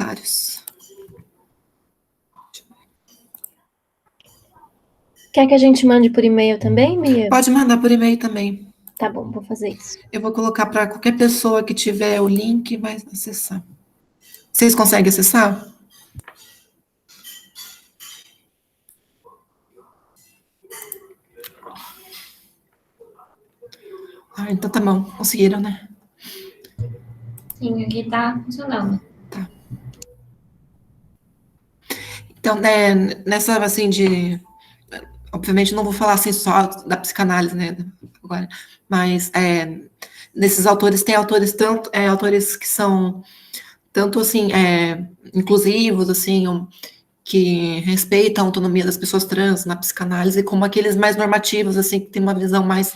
comentários. Quer que a gente mande por e-mail também, Bia? Pode mandar por e-mail também. Tá bom, vou fazer isso. Eu vou colocar para qualquer pessoa que tiver o link, vai acessar. Vocês conseguem acessar? Ah, então tá bom. Conseguiram, né? Sim, aqui tá funcionando. Tá. Então, né, nessa, assim, obviamente, não vou falar, assim, só da psicanálise, né, agora, mas nesses autores, tem autores, autores que são, tanto, assim, inclusivos, assim, que respeitam a autonomia das pessoas trans na psicanálise, como aqueles mais normativos, assim, que tem uma visão mais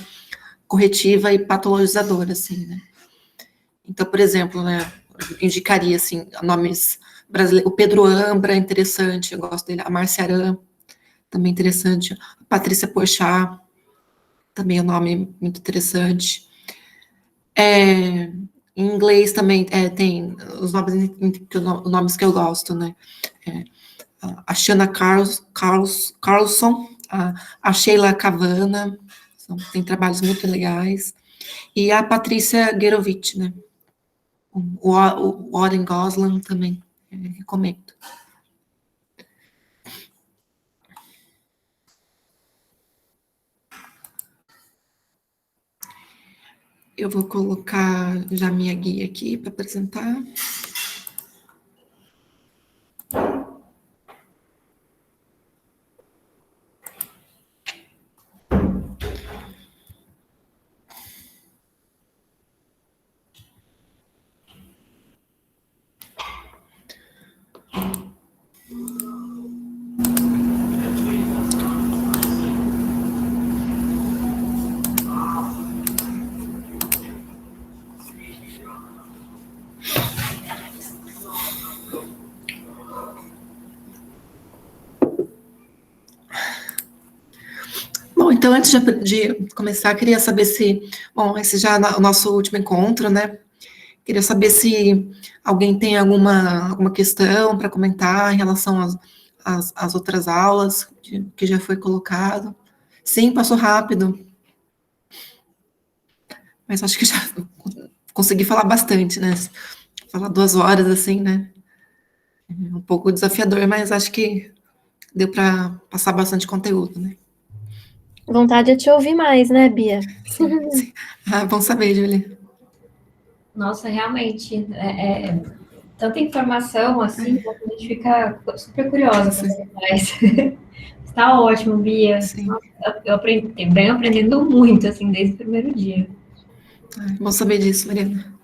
corretiva e patologizadora, assim, né. Então, por exemplo, né, indicaria, assim, nomes brasileiros, o Pedro Ambra é interessante, eu gosto dele, a Márcia Aran, também interessante, a Patrícia Porchat, também é um nome muito interessante. Em inglês também tem os nomes que eu gosto, né, a Shanna Carlson, a Sheila Cavana, tem trabalhos muito legais, e a Patrícia Guerovitch, né, o Warren Gosling também, recomendo. Eu vou colocar já minha guia aqui para apresentar. Bom, então, antes de começar, queria saber se... Bom, esse já é o nosso último encontro, né? Queria saber se alguém tem alguma questão para comentar em relação às outras aulas que já foi colocado. Sim, passou rápido. Mas acho que já consegui falar bastante, né? Falar 2 horas, assim, né? É um pouco desafiador, mas acho que deu para passar bastante conteúdo, né? Vontade é te ouvir mais, né, Bia? Sim, sim. Ah, bom saber, Julia. Nossa, realmente, tanta informação assim, a gente fica super curiosa para saber mais. Está ótimo, Bia. Sim. Eu venho aprendendo muito, assim, desde o primeiro dia. Bom saber disso, Mariana.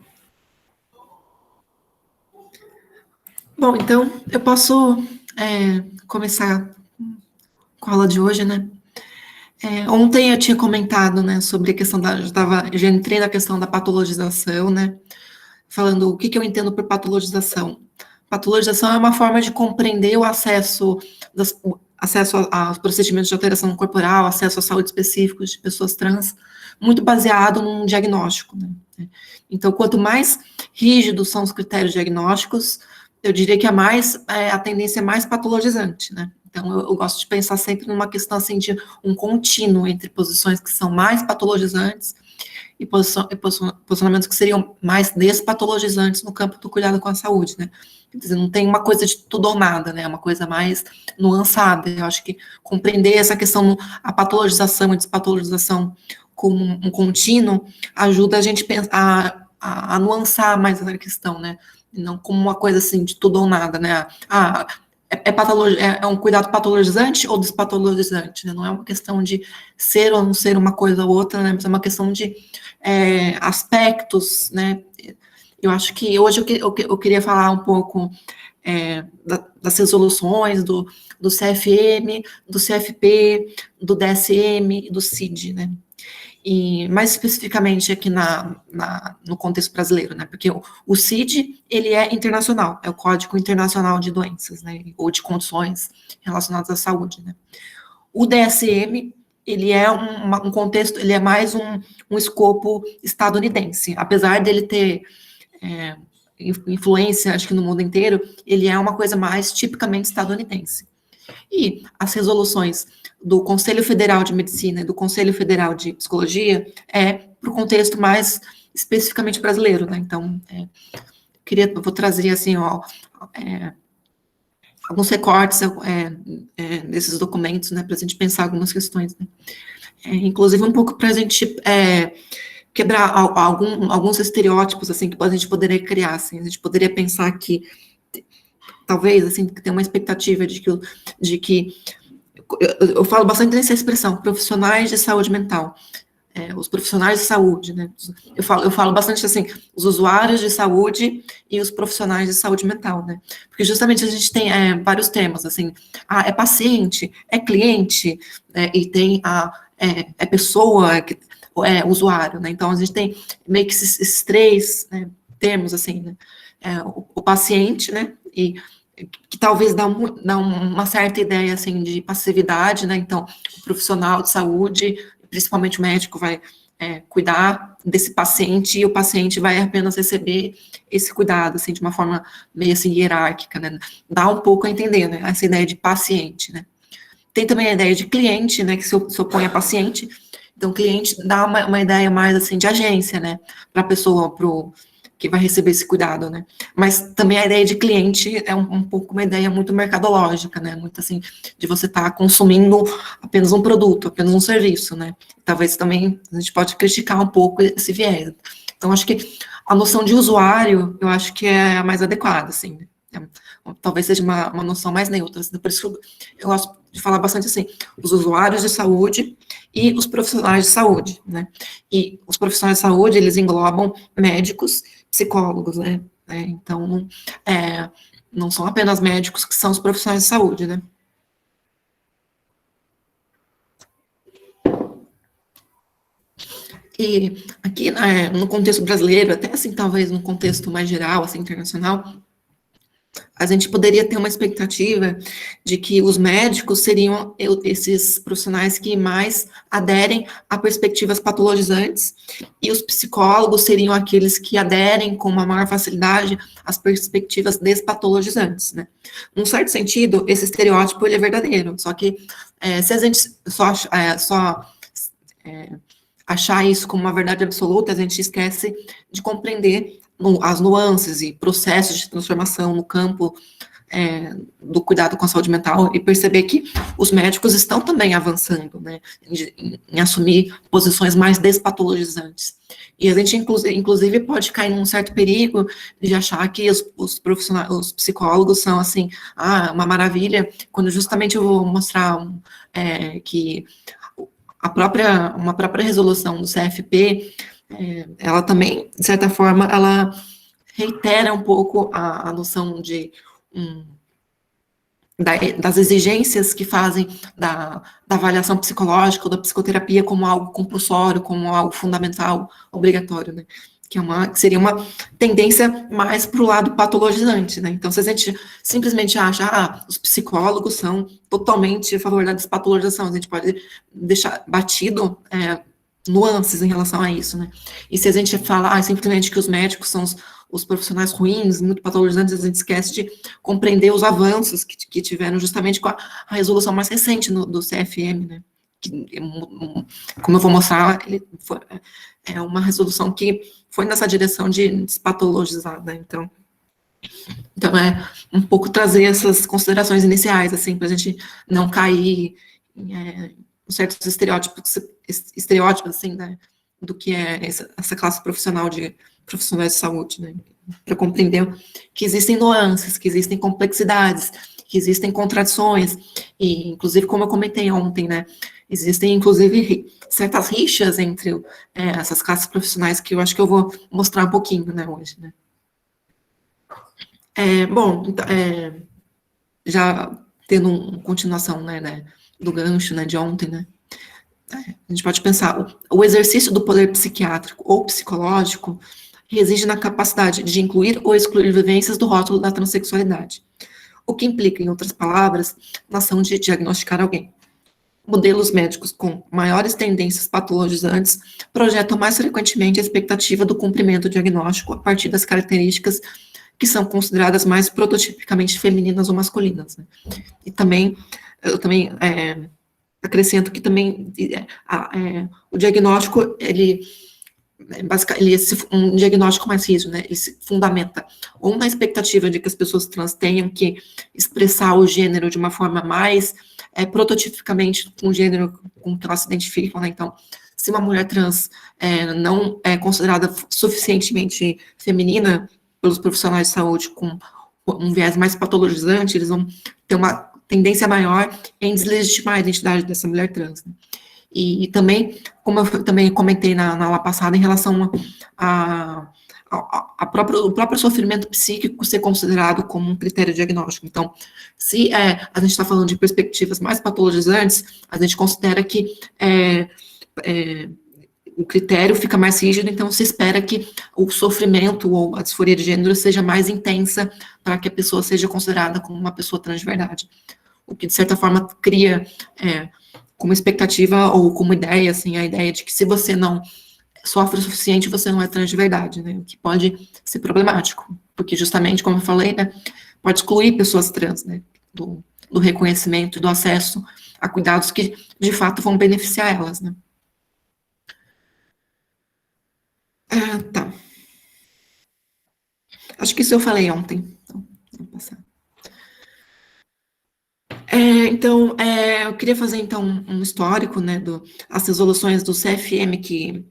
Bom, então, eu posso começar com a aula de hoje, né? Ontem eu tinha comentado, né, sobre a questão já entrei na questão da patologização, né, falando o que eu entendo por patologização. Patologização é uma forma de compreender o acesso aos procedimentos de alteração corporal, acesso à saúde específicos de pessoas trans, muito baseado num diagnóstico, né. Então, quanto mais rígidos são os critérios diagnósticos, eu diria que a tendência é mais patologizante, né. Então, eu gosto de pensar sempre numa questão, assim, de um contínuo entre posições que são mais patologizantes e posicionamentos que seriam mais despatologizantes no campo do cuidado com a saúde, né? Quer dizer, não tem uma coisa de tudo ou nada, né? É uma coisa mais nuançada. Eu acho que compreender essa questão, a patologização e despatologização como um contínuo, ajuda a gente a nuançar mais essa questão, né? E não como uma coisa, assim, de tudo ou nada, né? É um cuidado patologizante ou despatologizante, né? Não é uma questão de ser ou não ser uma coisa ou outra, né? Mas é uma questão de aspectos, né? Eu acho que hoje eu queria falar um pouco das resoluções do CFM, do CFP, do DSM e do CID, né? E mais especificamente aqui no contexto brasileiro, né? Porque o CID, ele é internacional, é o Código Internacional de Doenças, né? Ou de condições relacionadas à saúde, né? O DSM, ele é um contexto, ele é mais um escopo estadunidense, apesar dele ter influência, acho que no mundo inteiro, ele é uma coisa mais tipicamente estadunidense. E as resoluções do Conselho Federal de Medicina e do Conselho Federal de Psicologia é para o contexto mais especificamente brasileiro, né? Então, vou trazer, assim, alguns recortes desses documentos, né, para a gente pensar algumas questões, né? Inclusive um pouco para a gente quebrar alguns estereótipos, assim, que a gente poderia criar, assim. A gente poderia pensar que, talvez, assim, que tem uma expectativa de que eu falo bastante nessa expressão, profissionais de saúde mental, os profissionais de saúde, né? Eu falo bastante assim, os usuários de saúde e os profissionais de saúde mental, né? Porque justamente a gente tem vários temas, assim, é paciente, é cliente, e tem é pessoa, é usuário, né? Então a gente tem meio que esses três, né, termos, assim, né? O paciente, né? E que talvez dá uma certa ideia, assim, de passividade, né? Então, o profissional de saúde, principalmente o médico, vai cuidar desse paciente e o paciente vai apenas receber esse cuidado, assim, de uma forma meio, assim, hierárquica, né? Dá um pouco a entender, né? Essa ideia de paciente, né? Tem também a ideia de cliente, né? Que se opõe a paciente. Então, cliente dá uma ideia mais, assim, de agência, né? Para a pessoa, que vai receber esse cuidado, né? Mas também a ideia de cliente é um pouco uma ideia muito mercadológica, né? Muito assim, de você estar consumindo apenas um produto, apenas um serviço, né? Talvez também a gente pode criticar um pouco esse viés. Então, acho que a noção de usuário, eu acho que é a mais adequada, assim. Talvez seja uma noção mais neutra. Assim, por isso eu gosto de falar bastante assim, os usuários de saúde e os profissionais de saúde, né? E os profissionais de saúde, eles englobam médicos, psicólogos, né? Então, não são apenas médicos que são os profissionais de saúde, né? E aqui, no contexto brasileiro, até assim, talvez no contexto mais geral, assim, internacional, a gente poderia ter uma expectativa de que os médicos seriam esses profissionais que mais aderem a perspectivas patologizantes e os psicólogos seriam aqueles que aderem com uma maior facilidade às perspectivas despatologizantes, né? Num certo sentido, esse estereótipo ele é verdadeiro, só que se a gente só achar isso como uma verdade absoluta, a gente esquece de compreender as nuances e processos de transformação no campo do cuidado com a saúde mental e perceber que os médicos estão também avançando, né, em assumir posições mais despatologizantes. E a gente, inclusive, pode cair num certo perigo de achar que os profissionais, os psicólogos são, assim, uma maravilha, quando justamente eu vou mostrar que uma própria resolução do CFP, ela também, de certa forma, ela reitera um pouco a noção das exigências que fazem da avaliação psicológica ou da psicoterapia como algo compulsório, como algo fundamental, obrigatório, né? Que seria uma tendência mais para o lado patologizante, né? Então, se a gente simplesmente acha, os psicólogos são totalmente a favor da despatologização, a gente pode deixar batido nuances em relação a isso, né? E se a gente falar simplesmente que os médicos são os profissionais ruins, muito patologizantes, a gente esquece de compreender os avanços que tiveram justamente com a resolução mais recente do CFM, né? Que, como eu vou mostrar, é uma resolução que foi nessa direção de despatologizar, né? Então é um pouco trazer essas considerações iniciais, assim, para a gente não cair em certos estereótipos, assim, né, do que é essa classe profissional de profissionais de saúde, né, para compreender que existem nuances, que existem complexidades, que existem contradições, e, inclusive, como eu comentei ontem, né, existem, inclusive, certas rixas entre essas classes profissionais que eu acho que eu vou mostrar um pouquinho, né, hoje, né. Bom, já tendo uma continuação, né, do gancho, né, de ontem, né, a gente pode pensar, o exercício do poder psiquiátrico ou psicológico reside na capacidade de incluir ou excluir vivências do rótulo da transexualidade, o que implica, em outras palavras, na ação de diagnosticar alguém. Modelos médicos com maiores tendências patologizantes projetam mais frequentemente a expectativa do cumprimento diagnóstico a partir das características que são consideradas mais prototipicamente femininas ou masculinas, né? E também, eu também acrescento que também o diagnóstico, um diagnóstico mais rígido, né? Ele se fundamenta ou na expectativa de que as pessoas trans tenham que expressar o gênero de uma forma mais prototipicamente com o gênero com que elas se identificam, né? Então, se uma mulher trans não é considerada suficientemente feminina pelos profissionais de saúde com um viés mais patologizante, eles vão ter uma tendência maior em deslegitimar a identidade dessa mulher trans, né? E também, como eu também comentei na aula passada, em relação o próprio sofrimento psíquico ser considerado como um critério diagnóstico. Então, se a gente está falando de perspectivas mais patologizantes, a gente considera que o critério fica mais rígido, então se espera que o sofrimento ou a disforia de gênero seja mais intensa para que a pessoa seja considerada como uma pessoa trans de verdade. O que, de certa forma, cria como expectativa ou como ideia, assim, a ideia de que se você não sofre o suficiente, você não é trans de verdade, né, o que pode ser problemático, porque justamente, como eu falei, né, pode excluir pessoas trans, né, do reconhecimento, do acesso a cuidados que, de fato, vão beneficiar elas, né. Tá. Acho que isso eu falei ontem, então, vou passar. Então, eu queria fazer, então, um histórico, né, as resoluções do CFM que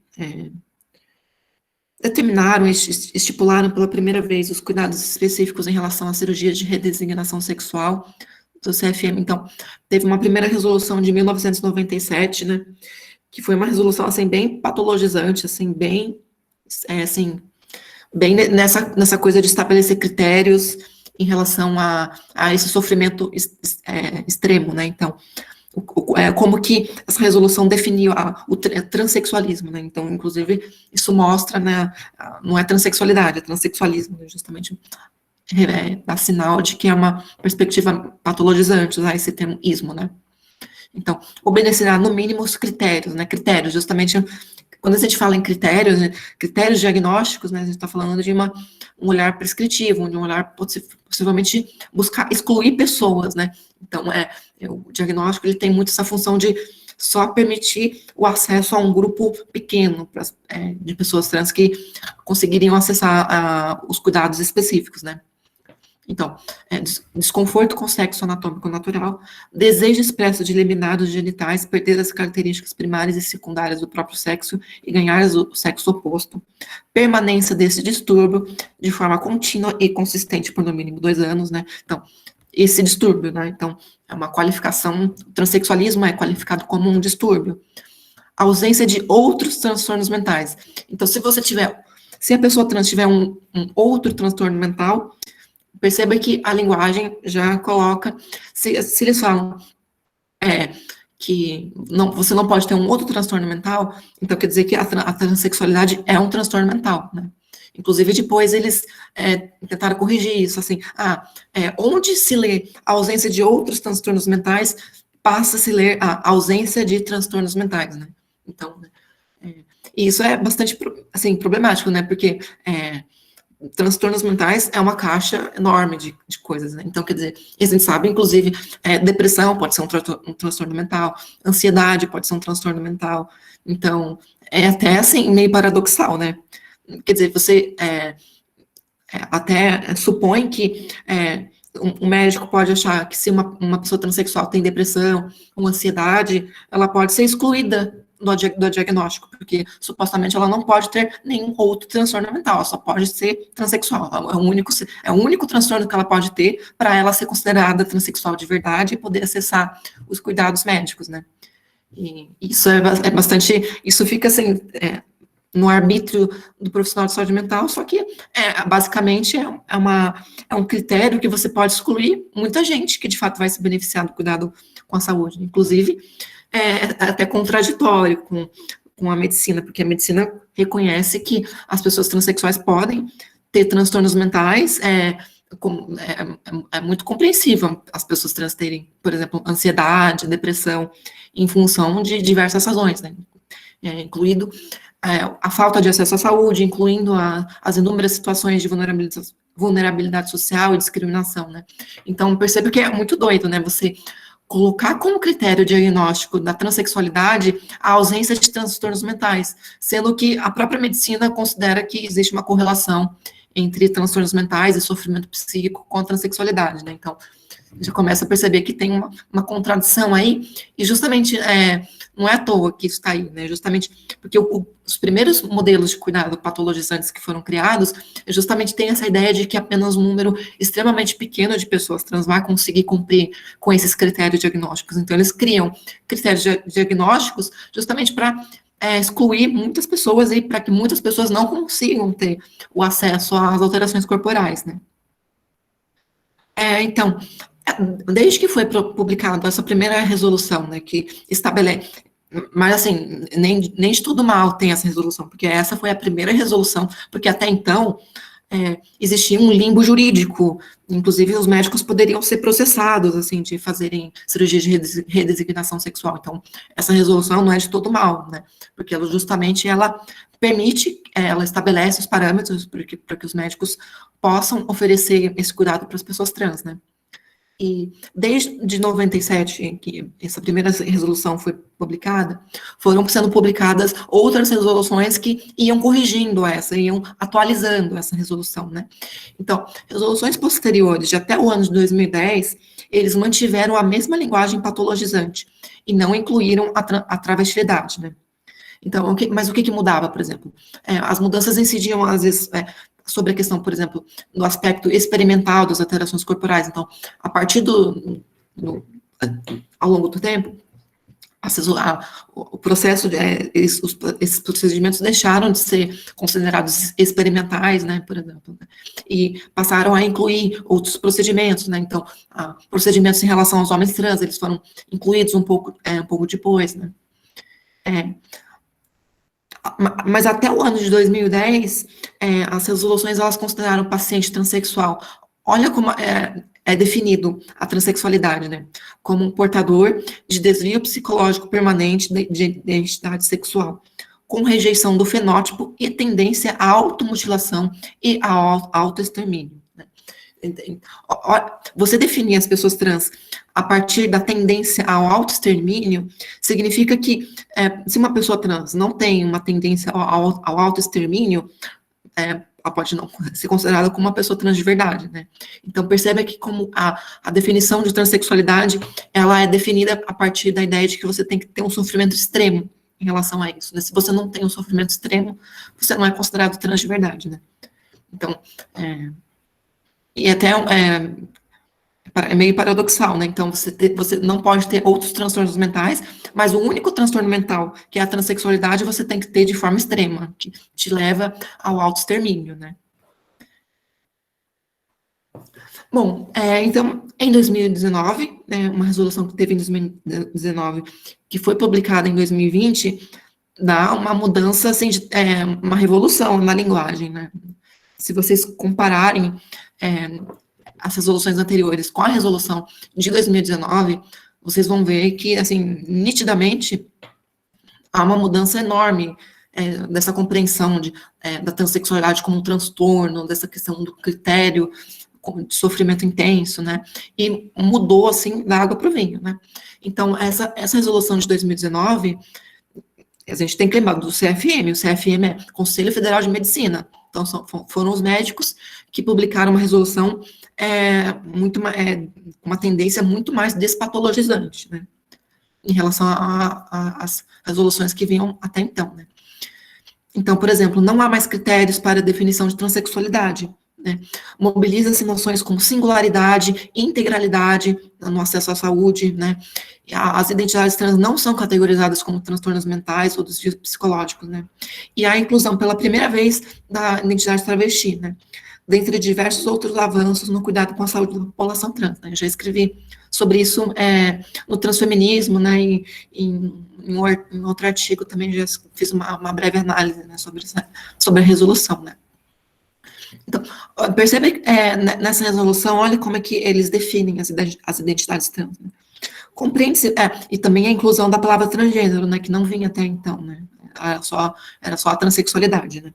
determinaram, estipularam pela primeira vez os cuidados específicos em relação à cirurgia de redesignação sexual do CFM. Então, teve uma primeira resolução de 1997, né, que foi uma resolução, assim, bem patologizante, assim, bem nessa coisa de estabelecer critérios em relação a esse sofrimento extremo, né, então, como que essa resolução definiu o transexualismo, né, então, inclusive, isso mostra, né, não é transexualidade, é transexualismo, né, justamente dá sinal de que é uma perspectiva patologizante, usar esse termo ismo, né. Então, obedecerá, no mínimo, os critérios, né, critérios, justamente, quando a gente fala em critérios, né, critérios diagnósticos, né, a gente está falando de um olhar prescritivo, de um olhar possivelmente buscar excluir pessoas, né, então, o diagnóstico, ele tem muito essa função de só permitir o acesso a um grupo pequeno de pessoas trans que conseguiriam acessar os cuidados específicos, né. Então, desconforto com sexo anatômico natural, desejo expresso de eliminar os genitais, perder as características primárias e secundárias do próprio sexo e ganhar o sexo oposto, permanência desse distúrbio de forma contínua e consistente por no mínimo 2 anos, né, então, esse distúrbio, né, então, é uma qualificação, o transexualismo é qualificado como um distúrbio, ausência de outros transtornos mentais, então, se a pessoa trans tiver um outro transtorno mental, perceba que a linguagem já coloca, se eles falam que você não pode ter um outro transtorno mental, então quer dizer que a transexualidade é um transtorno mental, né? Inclusive, depois eles tentaram corrigir isso, assim, onde se lê a ausência de outros transtornos mentais, passa a se ler a ausência de transtornos mentais, né? Então, e isso é bastante, assim, problemático, né? Porque transtornos mentais é uma caixa enorme de coisas, né? Então, quer dizer, a gente sabe, inclusive, depressão pode ser um transtorno mental, ansiedade pode ser um transtorno mental, então, é até, assim, meio paradoxal, né? Quer dizer, você até supõe que um médico pode achar que se uma pessoa transexual tem depressão ou ansiedade, ela pode ser excluída do diagnóstico, porque supostamente ela não pode ter nenhum outro transtorno mental, ela só pode ser transexual, é o único transtorno que ela pode ter para ela ser considerada transexual de verdade e poder acessar os cuidados médicos, né, e isso é bastante, isso fica assim, no arbítrio do profissional de saúde mental, só que basicamente é um critério que você pode excluir muita gente que de fato vai se beneficiar do cuidado com a saúde, inclusive até contraditório com a medicina, porque a medicina reconhece que as pessoas transexuais podem ter transtornos mentais, é muito compreensível as pessoas trans terem, por exemplo, ansiedade, depressão, em função de diversas razões, né, incluído a falta de acesso à saúde, incluindo as inúmeras situações de vulnerabilidade social e discriminação, né? Então, percebo que é muito doido, né? Você colocar como critério diagnóstico da transexualidade a ausência de transtornos mentais, sendo que a própria medicina considera que existe uma correlação entre transtornos mentais e sofrimento psíquico com a transexualidade, né? Então, já começa a perceber que tem uma contradição aí, e justamente não é à toa que isso está aí, né? Justamente porque os primeiros modelos de cuidado patologizantes que foram criados, justamente tem essa ideia de que apenas um número extremamente pequeno de pessoas trans vai conseguir cumprir com esses critérios diagnósticos. Então, eles criam critérios diagnósticos justamente para excluir muitas pessoas e para que muitas pessoas não consigam ter o acesso às alterações corporais, né? Então, desde que foi publicada essa primeira resolução, né, que estabelece, mas assim, nem de tudo mal tem essa resolução, porque essa foi a primeira resolução, porque até então existia um limbo jurídico, inclusive os médicos poderiam ser processados, assim, de fazerem cirurgia de redesignação sexual. Então, essa resolução não é de todo mal, né, porque ela justamente, ela permite, ela estabelece os parâmetros para que os médicos possam oferecer esse cuidado para as pessoas trans, né. E desde 97, que essa primeira resolução foi publicada, foram sendo publicadas outras resoluções que iam corrigindo iam atualizando essa resolução, né? Então, resoluções posteriores, de até o ano de 2010, eles mantiveram a mesma linguagem patologizante e não incluíram a travestilidade, né? Então, mas o que mudava, por exemplo? As mudanças incidiam, às vezes, sobre a questão, por exemplo, do aspecto experimental das alterações corporais. Então, a partir ao longo do tempo, o processo, esses procedimentos deixaram de ser considerados experimentais, né, por exemplo, né, e passaram a incluir outros procedimentos, né, então, procedimentos em relação aos homens trans, eles foram incluídos um pouco depois, né. Mas até o ano de 2010, as resoluções, elas consideraram o paciente transexual. Olha como é definido a transexualidade, né? Como um portador de desvio psicológico permanente de identidade sexual, com rejeição do fenótipo e tendência à automutilação e ao autoextermínio. Né? Você definir as pessoas trans a partir da tendência ao autoextermínio, significa que, se uma pessoa trans não tem uma tendência ao autoextermínio, ela pode não ser considerada como uma pessoa trans de verdade, né? Então, percebe que como a definição de transexualidade, ela é definida a partir da ideia de que você tem que ter um sofrimento extremo em relação a isso, né? Se você não tem um sofrimento extremo, você não é considerado trans de verdade, né? Então, e até é meio paradoxal, né? Então, você não pode ter outros transtornos mentais, mas o único transtorno mental, que é a transexualidade, você tem que ter de forma extrema, que te leva ao autoextermínio, né? Bom, então, em 2019, uma resolução que teve em 2019, que foi publicada em 2020, dá uma mudança, assim, uma revolução na linguagem, né? Se vocês compararem as resoluções anteriores com a resolução de 2019, vocês vão ver que, assim, nitidamente, há uma mudança enorme dessa compreensão da transexualidade como um transtorno, dessa questão do critério de sofrimento intenso, né, e mudou, assim, da água para o vinho, né. Então, essa resolução de 2019, a gente tem que lembrar do CFM, o CFM é Conselho Federal de Medicina, então foram os médicos que publicaram uma resolução uma tendência muito mais despatologizante, né, em relação às resoluções que vinham até então, né. Então, por exemplo, não há mais critérios para a definição de transexualidade, né, mobiliza-se noções como singularidade, integralidade no acesso à saúde, né, as identidades trans não são categorizadas como transtornos mentais ou desvios psicológicos, né, e há a inclusão pela primeira vez da identidade travesti, né, dentre diversos outros avanços no cuidado com a saúde da população trans, né. Eu já escrevi sobre isso no transfeminismo, né, e em outro artigo também já fiz uma breve análise, né, sobre a resolução, né. Então, percebe nessa resolução, olha como é que eles definem as identidades trans, né. Compreende-se, e também a inclusão da palavra transgênero, né, que não vinha até então, né, era só a transexualidade, né.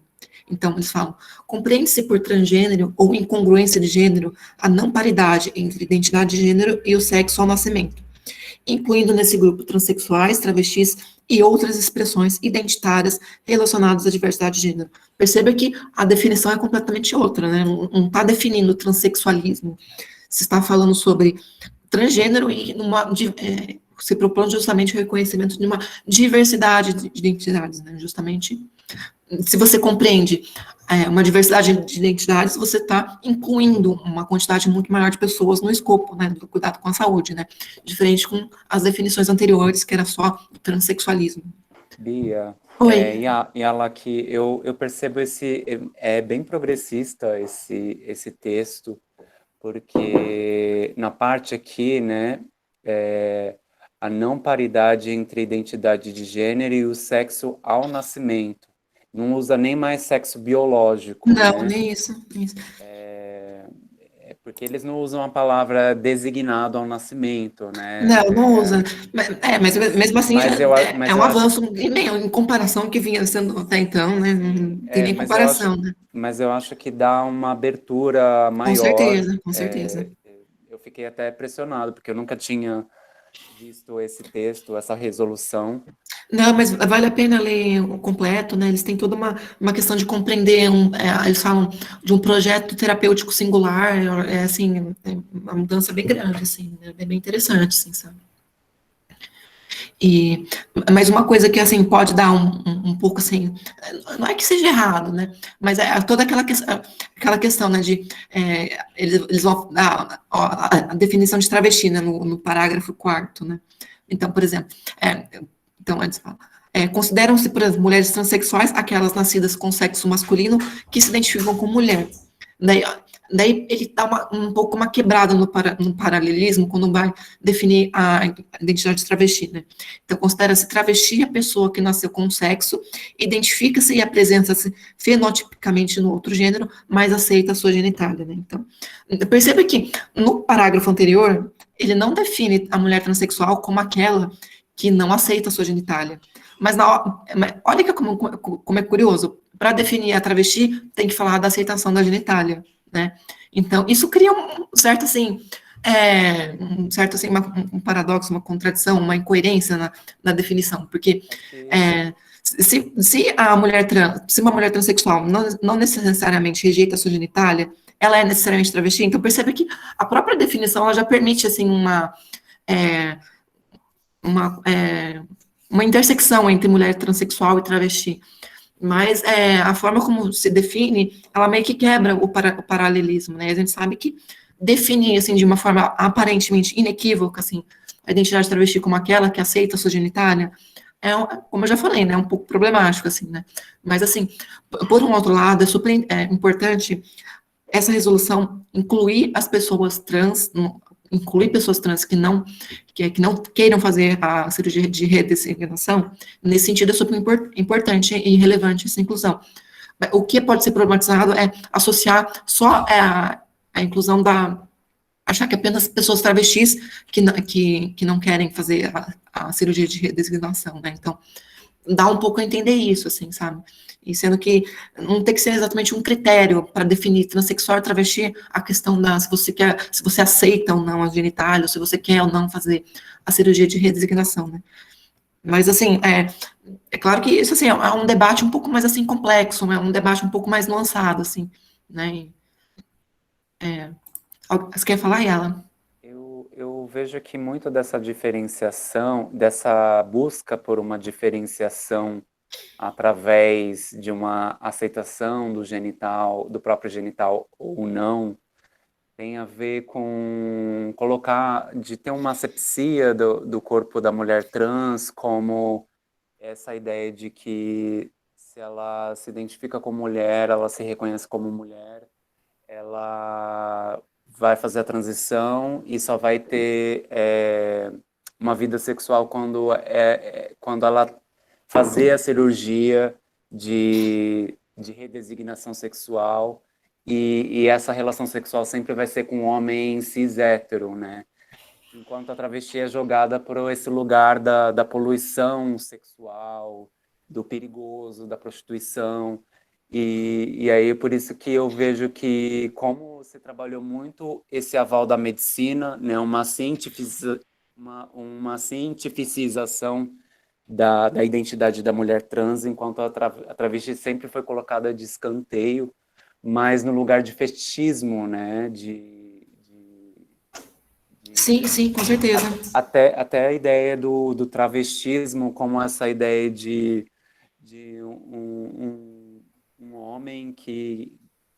Então, eles falam, compreende-se por transgênero ou incongruência de gênero a não paridade entre identidade de gênero e o sexo ao nascimento, incluindo nesse grupo transexuais, travestis e outras expressões identitárias relacionadas à diversidade de gênero. Perceba que a definição é completamente outra, né? Não está definindo transexualismo. Se está falando sobre transgênero e se propõe justamente o reconhecimento de uma diversidade de identidades, né? Justamente, se você compreende uma diversidade de identidades, você está incluindo uma quantidade muito maior de pessoas no escopo, né, do cuidado com a saúde, né? Diferente com as definições anteriores, que era só transexualismo. Bia, Oi. e ela que eu percebo é bem progressista esse texto, porque na parte aqui, né, a não paridade entre identidade de gênero e o sexo ao nascimento. Não usa nem mais sexo biológico, Não, né? nem isso. Porque eles não usam a palavra designado ao nascimento, né? Não usa. Mas mesmo assim, Mas um eu acho, avanço em comparação ao que vinha sendo até então, né? Não tem nem comparação, né? mas eu acho que dá uma abertura Com maior. certeza, com certeza. Eu fiquei até pressionado, porque eu nunca tinha visto esse texto, essa resolução. Não, mas vale a pena ler o completo, né? Eles têm toda uma questão de compreender, eles falam de um projeto terapêutico singular, assim, é uma mudança bem grande, assim, né? É bem interessante, assim, sabe? Mas uma coisa que, assim, pode dar um pouco, assim, não é que seja errado, né? Mas é toda aquela questão, né, eles vão dar a definição de travesti, né, no parágrafo 4º, né? Então, por exemplo, então, antes fala, consideram-se, por exemplo, mulheres transexuais aquelas nascidas com sexo masculino que se identificam como mulher. Daí ele dá um pouco uma quebrada no paralelismo quando vai definir a identidade de travesti, né? Então, considera-se travesti a pessoa que nasceu com um sexo, identifica-se e apresenta-se fenotipicamente no outro gênero, mas aceita a sua genitália, né? Então, perceba que no parágrafo anterior, ele não define a mulher transexual como aquela que não aceita a sua genitália. Mas olha como é curioso. Para definir a travesti, tem que falar da aceitação da genitália, né? Então, isso cria um certo, assim, um paradoxo, uma contradição, uma incoerência na definição, porque se uma mulher transexual não necessariamente rejeita a sua genitália, ela é necessariamente travesti, então percebe que a própria definição ela já permite, assim, uma intersecção entre mulher transexual e travesti. Mas a forma como se define, ela meio que quebra o paralelismo, né? A gente sabe que definir, assim, de uma forma aparentemente inequívoca, assim, a identidade travesti como aquela que aceita a sua genitália, como eu já falei, né? Um pouco problemático, assim, né? Mas, assim, por um outro lado, é super importante essa resolução incluir as pessoas trans, incluir pessoas trans que não queiram fazer a cirurgia de redesignação, nesse sentido é super importante e relevante essa inclusão. O que pode ser problematizado é associar só a inclusão achar que apenas pessoas travestis que não querem fazer a cirurgia de redesignação, né? Então, dá um pouco a entender isso, assim, sabe? E sendo que não tem que ser exatamente um critério para definir transexual e travesti a questão se você aceita ou não a genitália, ou se você quer ou não fazer a cirurgia de redesignação, né? Mas, assim, é claro que isso, assim, é um debate um pouco mais, assim, complexo, é um debate um pouco mais nuançado, assim, né? Você quer falar, Yala? Eu vejo que muito dessa diferenciação, dessa busca por uma diferenciação através de uma aceitação do próprio genital ou não, tem a ver com de ter uma asepsia do corpo da mulher trans, como essa ideia de que se ela se identifica como mulher, ela se reconhece como mulher, ela vai fazer a transição e só vai ter uma vida sexual quando ela fazer a cirurgia de redesignação sexual e essa relação sexual sempre vai ser com um homem cis hétero, né? Enquanto a travesti é jogada por esse lugar da poluição sexual, do perigoso, da prostituição. E aí, por isso que eu vejo que, como você trabalhou muito esse aval da medicina, né, uma cientificização da identidade da mulher trans, enquanto a travesti sempre foi colocada de escanteio, mas no lugar de fetichismo, né, Sim, sim, com certeza. até a ideia do travestismo como essa ideia de um homem que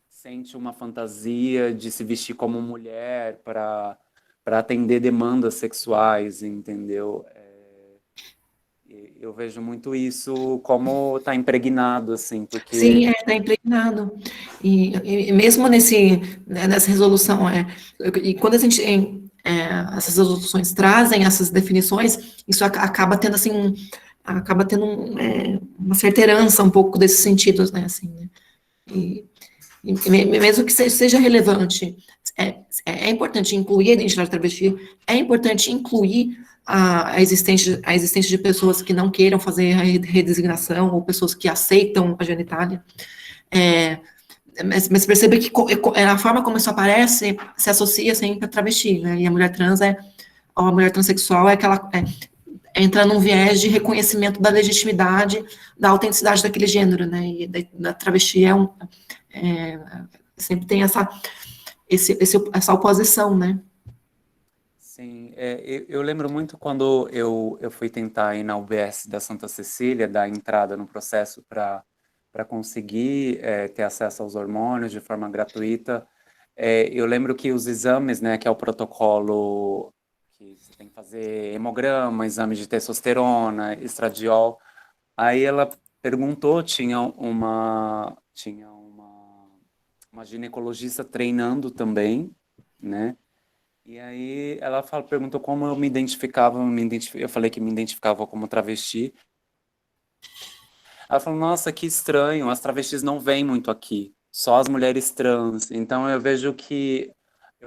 sente uma fantasia de se vestir como mulher para atender demandas sexuais, entendeu? Eu vejo muito isso como está impregnado, assim, porque... Sim, está impregnado. E mesmo nessa resolução, e quando a gente, essas resoluções trazem essas definições, isso acaba tendo, assim, uma certa herança um pouco desses sentidos, né, assim, né? Mesmo que seja relevante, é importante incluir a identidade travesti, é importante incluir a existência de pessoas que não queiram fazer a redesignação, ou pessoas que aceitam a genitália, mas perceba que a forma como isso aparece se associa sempre a travesti, né, e a mulher trans ou a mulher transexual é aquela... entra num viés de reconhecimento da legitimidade, da autenticidade daquele gênero, né, e da travesti sempre tem essa oposição, né? Sim, eu lembro muito quando eu fui tentar ir na UBS da Santa Cecília, dar entrada no processo para conseguir ter acesso aos hormônios de forma gratuita. Eu lembro que os exames, né, que é o protocolo que você tem que fazer hemograma, exame de testosterona, estradiol. Aí ela perguntou, tinha uma ginecologista treinando também, né? E aí ela perguntou como eu me identificava, eu falei que me identificava como travesti. Ela falou, nossa, que estranho, as travestis não vêm muito aqui, só as mulheres trans. Então eu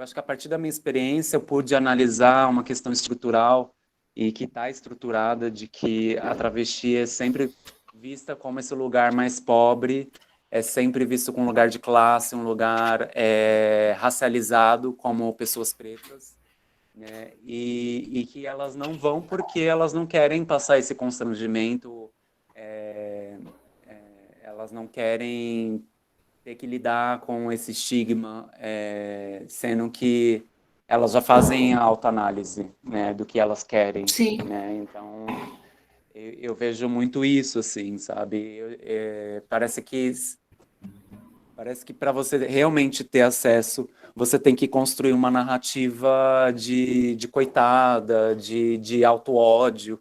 acho que a partir da minha experiência eu pude analisar uma questão estrutural e que está estruturada de que a travesti é sempre vista como esse lugar mais pobre, é sempre visto como um lugar de classe, um lugar racializado como pessoas pretas, né? E que elas não vão porque elas não querem passar esse constrangimento, elas não querem ter que lidar com esse estigma, sendo que elas já fazem a autoanálise, né, do que elas querem, Sim. né? Então eu vejo muito isso, assim, sabe? Parece que para você realmente ter acesso, você tem que construir uma narrativa de coitada, de auto-ódio.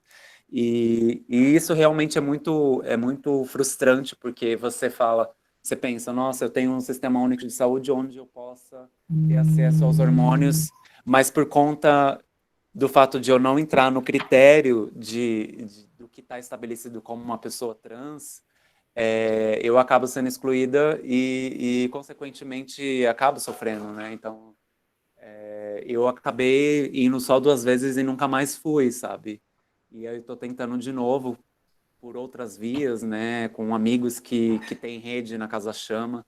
E isso realmente é muito frustrante, porque você pensa, nossa, eu tenho um sistema único de saúde onde eu possa ter acesso aos hormônios, mas por conta do fato de eu não entrar no critério do que está estabelecido como uma pessoa trans, eu acabo sendo excluída e consequentemente, acabo sofrendo, né? Então, eu acabei indo só 2 vezes e nunca mais fui, sabe? E aí eu tô tentando de novo por outras vias, né? Com amigos que têm rede na Casa Chama,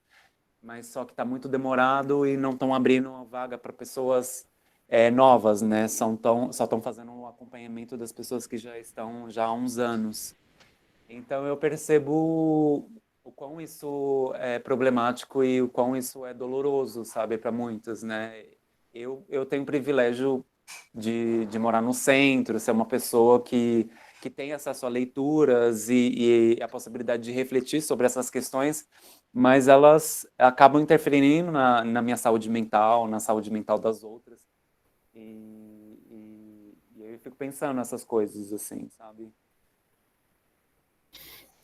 mas só que está muito demorado e não estão abrindo uma vaga para pessoas novas, né? Só estão fazendo o acompanhamento das pessoas que já estão há uns anos. Então eu percebo o quão isso é problemático e o quão isso é doloroso, sabe, para muitos, né? Eu tenho o privilégio de morar no centro, ser uma pessoa que tem acesso a leituras e a possibilidade de refletir sobre essas questões, mas elas acabam interferindo na minha saúde mental, na saúde mental das outras. E eu fico pensando nessas coisas, assim, sabe?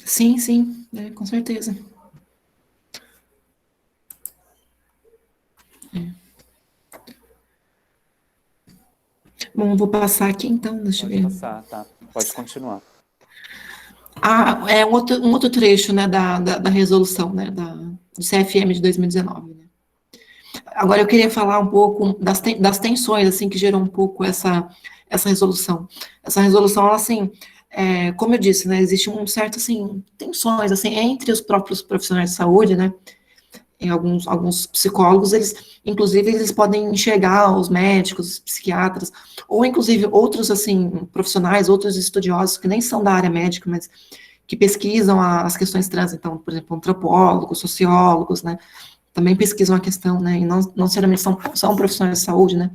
Sim, sim, com certeza. Bom, eu vou passar aqui então, deixa eu Pode ver. passar, tá? Pode continuar. Um outro trecho, né, da resolução, né, do CFM de 2019, né. Agora eu queria falar um pouco das tensões, assim, que gerou um pouco essa resolução. Essa resolução, ela, assim, como eu disse, né, existe um certo, assim, tensões, assim, entre os próprios profissionais de saúde, né, em alguns psicólogos, inclusive, eles podem enxergar os médicos, os psiquiatras, ou, inclusive, outros, assim, profissionais, outros estudiosos que nem são da área médica, mas que pesquisam as questões trans, então, por exemplo, antropólogos, sociólogos, né, também pesquisam a questão, né, e não necessariamente são profissionais de saúde, né,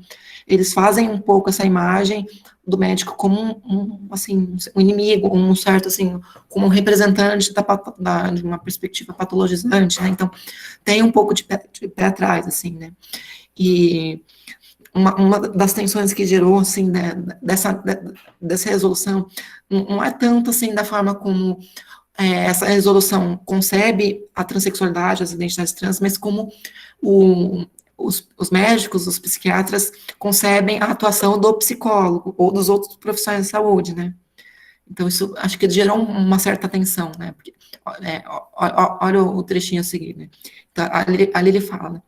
eles fazem um pouco essa imagem do médico como assim, um inimigo, um certo, assim, como um representante de uma perspectiva patologizante, né, então, tem um pouco de pé atrás, assim, né, e uma das tensões que gerou, assim, né, dessa resolução, não é tanto, assim, da forma como essa resolução concebe a transexualidade, as identidades trans, mas como os médicos, os psiquiatras concebem a atuação do psicólogo ou dos outros profissionais de saúde, né? Então, isso acho que gerou uma certa tensão, né? Porque, olha o trechinho a seguir, né? Então, ali ele fala, né?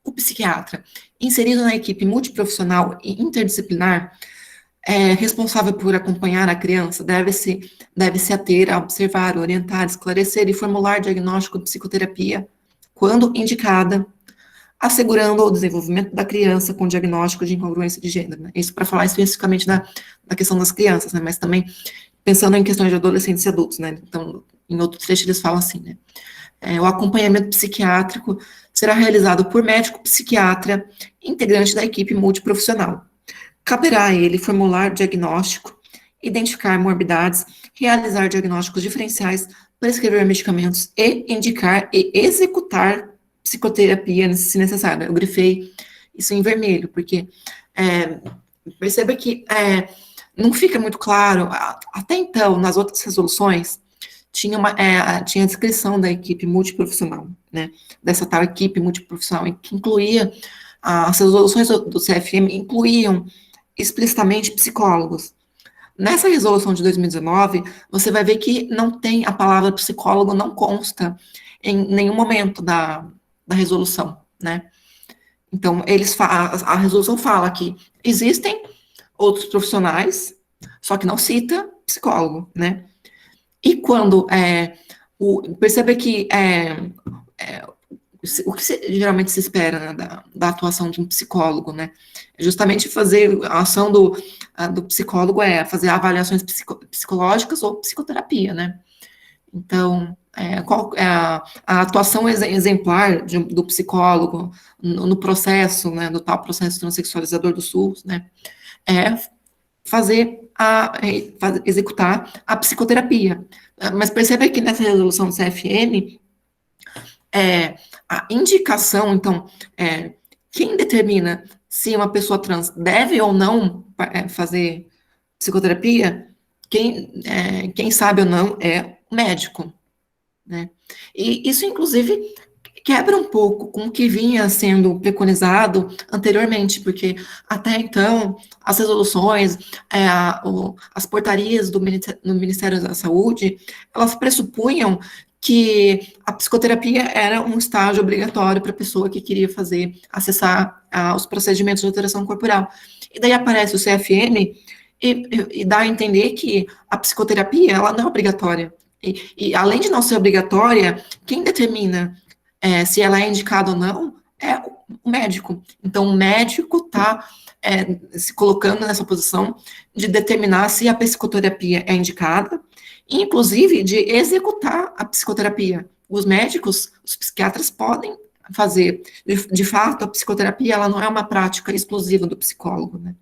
O psiquiatra, inserido na equipe multiprofissional e interdisciplinar, responsável por acompanhar a criança, deve-se ater a observar, orientar, esclarecer e formular diagnóstico de psicoterapia, quando indicada, assegurando o desenvolvimento da criança com diagnóstico de incongruência de gênero, né? Isso para falar especificamente da questão das crianças, né? Mas também pensando em questões de adolescentes e adultos, né? Então, em outro trecho eles falam assim, né? O acompanhamento psiquiátrico será realizado por médico psiquiatra, integrante da equipe multiprofissional. Caberá a ele formular diagnóstico, identificar morbidades, realizar diagnósticos diferenciais, prescrever medicamentos e indicar e executar psicoterapia, se necessário. Eu grifei isso em vermelho, porque perceba que não fica muito claro, até então, nas outras resoluções, tinha a descrição da equipe multiprofissional, né, dessa tal equipe multiprofissional, que incluía, as resoluções do CFM incluíam explicitamente psicólogos. Nessa resolução de 2019, você vai ver que não tem a palavra psicólogo, não consta em nenhum momento da resolução, né? Então, a resolução fala que existem outros profissionais, só que não cita psicólogo, né? E quando perceba que o que geralmente se espera, né, da atuação de um psicólogo, né, é justamente fazer a ação do psicólogo fazer avaliações psicológicas ou psicoterapia, né. Então, qual é a atuação exemplar do psicólogo no processo, né, do tal processo transexualizador do SUS, né, é executar a psicoterapia. Mas perceba que nessa resolução do CFM, a indicação, então, quem determina se uma pessoa trans deve ou não fazer psicoterapia, quem sabe ou não é o médico, né? E isso, inclusive, quebra um pouco com o que vinha sendo preconizado anteriormente, porque até então as resoluções, as portarias do Ministério da Saúde, elas pressupunham que a psicoterapia era um estágio obrigatório para a pessoa que queria acessar os procedimentos de alteração corporal. E daí aparece o CFM e dá a entender que a psicoterapia, ela não é obrigatória. E além de não ser obrigatória, quem determina se ela é indicada ou não é o médico. Então, o médico está se colocando nessa posição de determinar se a psicoterapia é indicada, e, inclusive, de executar a psicoterapia. Os médicos, os psiquiatras podem fazer. De fato, a psicoterapia, ela não é uma prática exclusiva do psicólogo, né?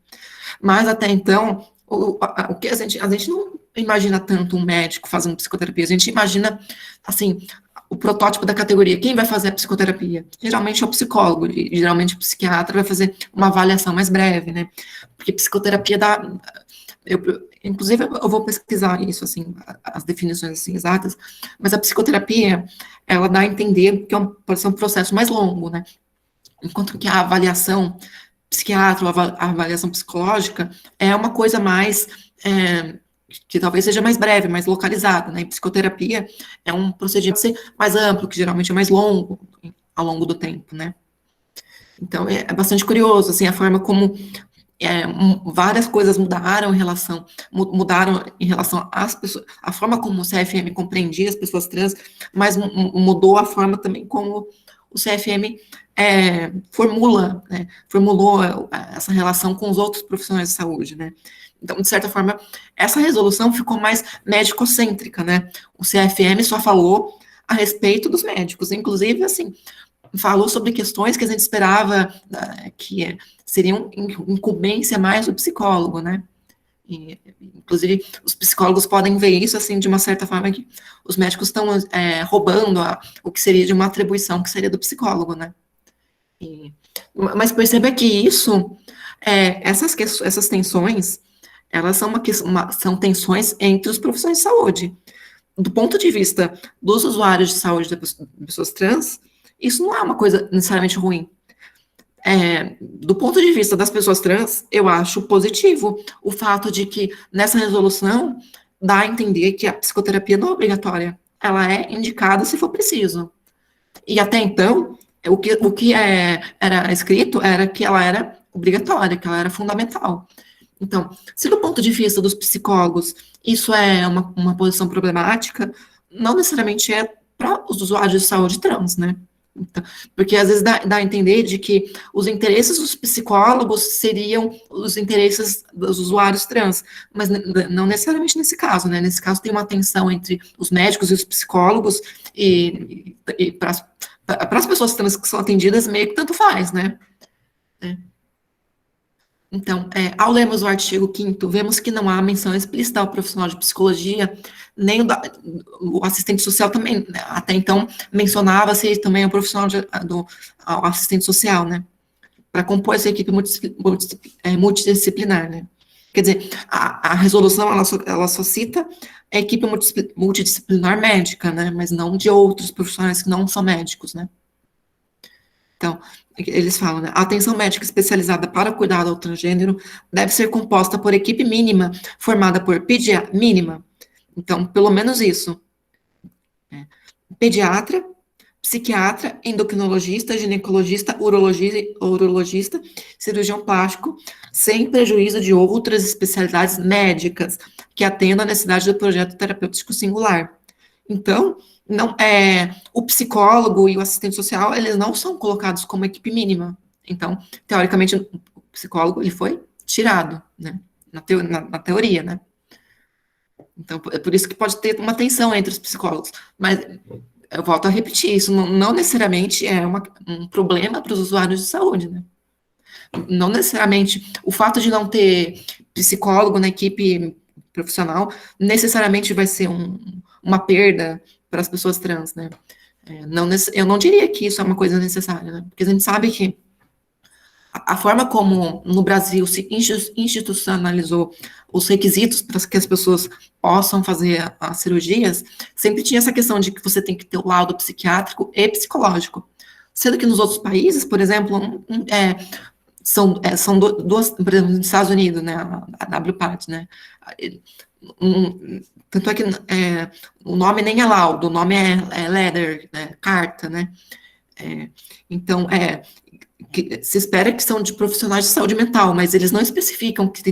Mas, até então, o que a gente não imagina tanto um médico fazendo psicoterapia, a gente imagina, assim, o protótipo da categoria, quem vai fazer a psicoterapia? Geralmente é o psicólogo, e geralmente o psiquiatra vai fazer uma avaliação mais breve, né? Porque psicoterapia inclusive eu vou pesquisar isso, assim, as definições assim, exatas, mas a psicoterapia, ela dá a entender que pode ser um processo mais longo, né? Enquanto que a avaliação psiquiatra, a avaliação psicológica é uma coisa mais que talvez seja mais breve, mais localizada, né? E psicoterapia é um procedimento mais amplo, que geralmente é mais longo, ao longo do tempo, né? Então, é bastante curioso, assim, a forma como várias coisas mudaram em relação às pessoas, a forma como o CFM compreendia as pessoas trans, mas mudou a forma também como o CFM formulou essa relação com os outros profissionais de saúde, né? Então, de certa forma, essa resolução ficou mais médico-cêntrica, né? O CFM só falou a respeito dos médicos, inclusive, assim, falou sobre questões que a gente esperava que seriam incumbência mais do psicólogo, né? E, inclusive, os psicólogos podem ver isso, assim, de uma certa forma, que os médicos estão roubando o que seria de uma atribuição que seria do psicólogo, né? Mas perceba que isso, essas tensões, elas são tensões entre os profissionais de saúde. Do ponto de vista dos usuários de saúde de pessoas trans, isso não é uma coisa necessariamente ruim. Do ponto de vista das pessoas trans, eu acho positivo o fato de que, nessa resolução, dá a entender que a psicoterapia não é obrigatória. Ela é indicada se for preciso. E até então, o que era escrito era que ela era obrigatória, que ela era fundamental. Então, se do ponto de vista dos psicólogos isso é uma posição problemática, não necessariamente é para os usuários de saúde trans, né? Então, porque às vezes dá a entender de que os interesses dos psicólogos seriam os interesses dos usuários trans, mas não necessariamente nesse caso, né? Nesse caso tem uma tensão entre os médicos e os psicólogos, e para as pessoas trans que são atendidas, meio que tanto faz, né? Então, ao lermos o artigo 5º, vemos que não há menção explícita ao profissional de psicologia, nem o assistente social também, né, até então, mencionava-se também o profissional ao assistente social, né, para compor essa equipe multidisciplinar, né. Quer dizer, a resolução, ela só cita a equipe multidisciplinar médica, né, mas não de outros profissionais que não são médicos, né. Então, eles falam, né, a atenção médica especializada para o cuidado ao transgênero deve ser composta por equipe mínima, formada por mínima, então, pelo menos isso, pediatra, psiquiatra, endocrinologista, ginecologista, urologista, cirurgião plástico, sem prejuízo de outras especialidades médicas que atendam à necessidade do projeto terapêutico singular. Então, o psicólogo e o assistente social, eles não são colocados como equipe mínima. Então, teoricamente, o psicólogo, ele foi tirado, né, na teoria, né. Então, é por isso que pode ter uma tensão entre os psicólogos. Mas, eu volto a repetir, isso não necessariamente é um problema para os usuários de saúde, né. Não necessariamente, o fato de não ter psicólogo na equipe profissional, necessariamente vai ser uma perda para as pessoas trans, né? Eu não diria que isso é uma coisa necessária, né? Porque a gente sabe que a forma como no Brasil se institucionalizou os requisitos para que as pessoas possam fazer as cirurgias, sempre tinha essa questão de que você tem que ter o laudo psiquiátrico e psicológico. Sendo que nos outros países, por exemplo, são duas, por exemplo, nos Estados Unidos, né, a WPAT, né, tanto é que o nome nem é laudo, o nome é letter, né, carta, né, então, se espera que são de profissionais de saúde mental, mas eles não especificam que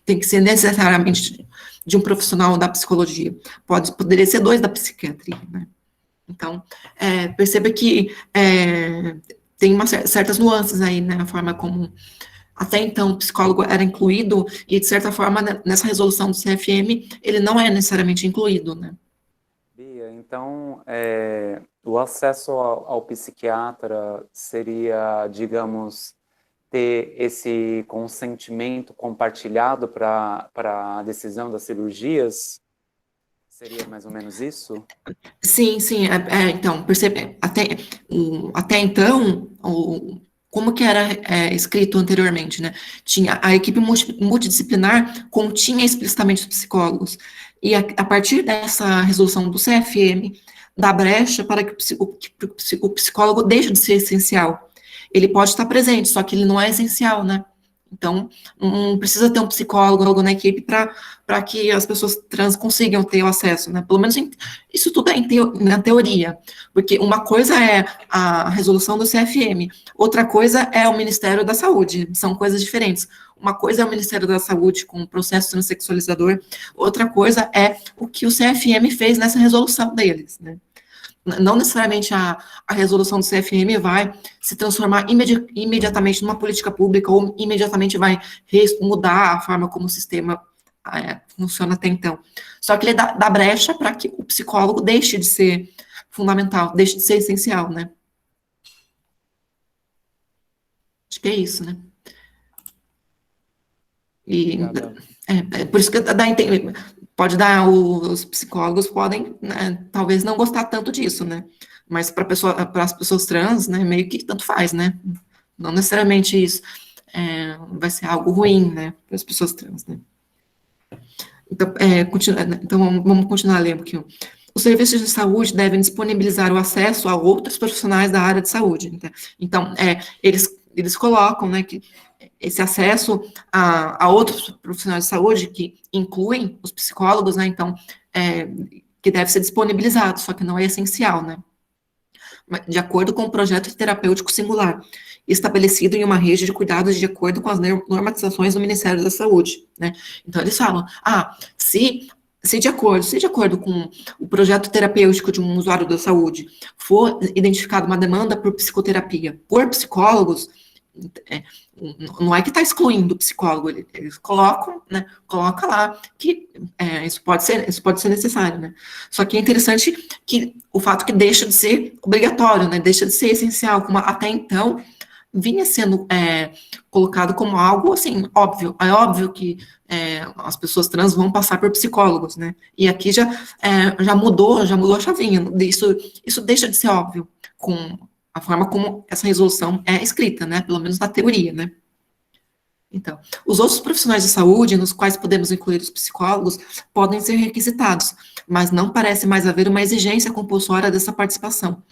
tem que ser necessariamente de um profissional da psicologia, poderia ser 2 da psiquiatria, né, então, perceba que tem certas nuances aí, né, a forma como até então o psicólogo era incluído, e de certa forma, nessa resolução do CFM, ele não é necessariamente incluído, né. Bia, então, o acesso ao psiquiatra seria, digamos, ter esse consentimento compartilhado para a decisão das cirurgias? Seria mais ou menos isso? Sim, então, percebe, até então, como que era escrito anteriormente, né? Tinha a equipe multidisciplinar continha explicitamente os psicólogos, e a partir dessa resolução do CFM, dá brecha para que o psicólogo deixe de ser essencial. Ele pode estar presente, só que ele não é essencial, né? Então, não precisa ter um psicólogo na equipe para que as pessoas trans consigam ter o acesso, né? Pelo menos isso tudo é na teoria, porque uma coisa é a resolução do CFM, outra coisa é o Ministério da Saúde, são coisas diferentes. Uma coisa é o Ministério da Saúde com o processo transexualizador, outra coisa é o que o CFM fez nessa resolução deles, né? Não necessariamente a resolução do CFM vai se transformar imediatamente numa política pública ou imediatamente vai mudar a forma como o sistema funciona até então. Só que ele dá brecha para que o psicólogo deixe de ser fundamental, deixe de ser essencial, né? Acho que é isso, né? E por isso que pode dar, os psicólogos podem, né, talvez não gostar tanto disso, né? Mas para as pessoas trans, né, meio que tanto faz, né? Não necessariamente isso vai ser algo ruim, né, para as pessoas trans, né? Então, vamos continuar lendo aqui. Os serviços de saúde devem disponibilizar o acesso a outros profissionais da área de saúde. Então, eles colocam, né, que esse acesso a outros profissionais de saúde, que incluem os psicólogos, né, então, que deve ser disponibilizado, só que não é essencial, né, de acordo com o projeto terapêutico singular, estabelecido em uma rede de cuidados de acordo com as normatizações do Ministério da Saúde, né. Então, eles falam, se de acordo com o projeto terapêutico de um usuário da saúde for identificada uma demanda por psicoterapia por psicólogos, não é que está excluindo o psicólogo, eles colocam, né, coloca lá que isso pode ser necessário, né, só que é interessante que o fato que deixa de ser obrigatório, né, deixa de ser essencial, como até então vinha sendo colocado como algo, assim, óbvio, é óbvio que as pessoas trans vão passar por psicólogos, né, e aqui já mudou a chavinha, isso deixa de ser óbvio, com a forma como essa resolução é escrita, né, pelo menos na teoria, né. Então, os outros profissionais de saúde, nos quais podemos incluir os psicólogos, podem ser requisitados, mas não parece mais haver uma exigência compulsória dessa participação.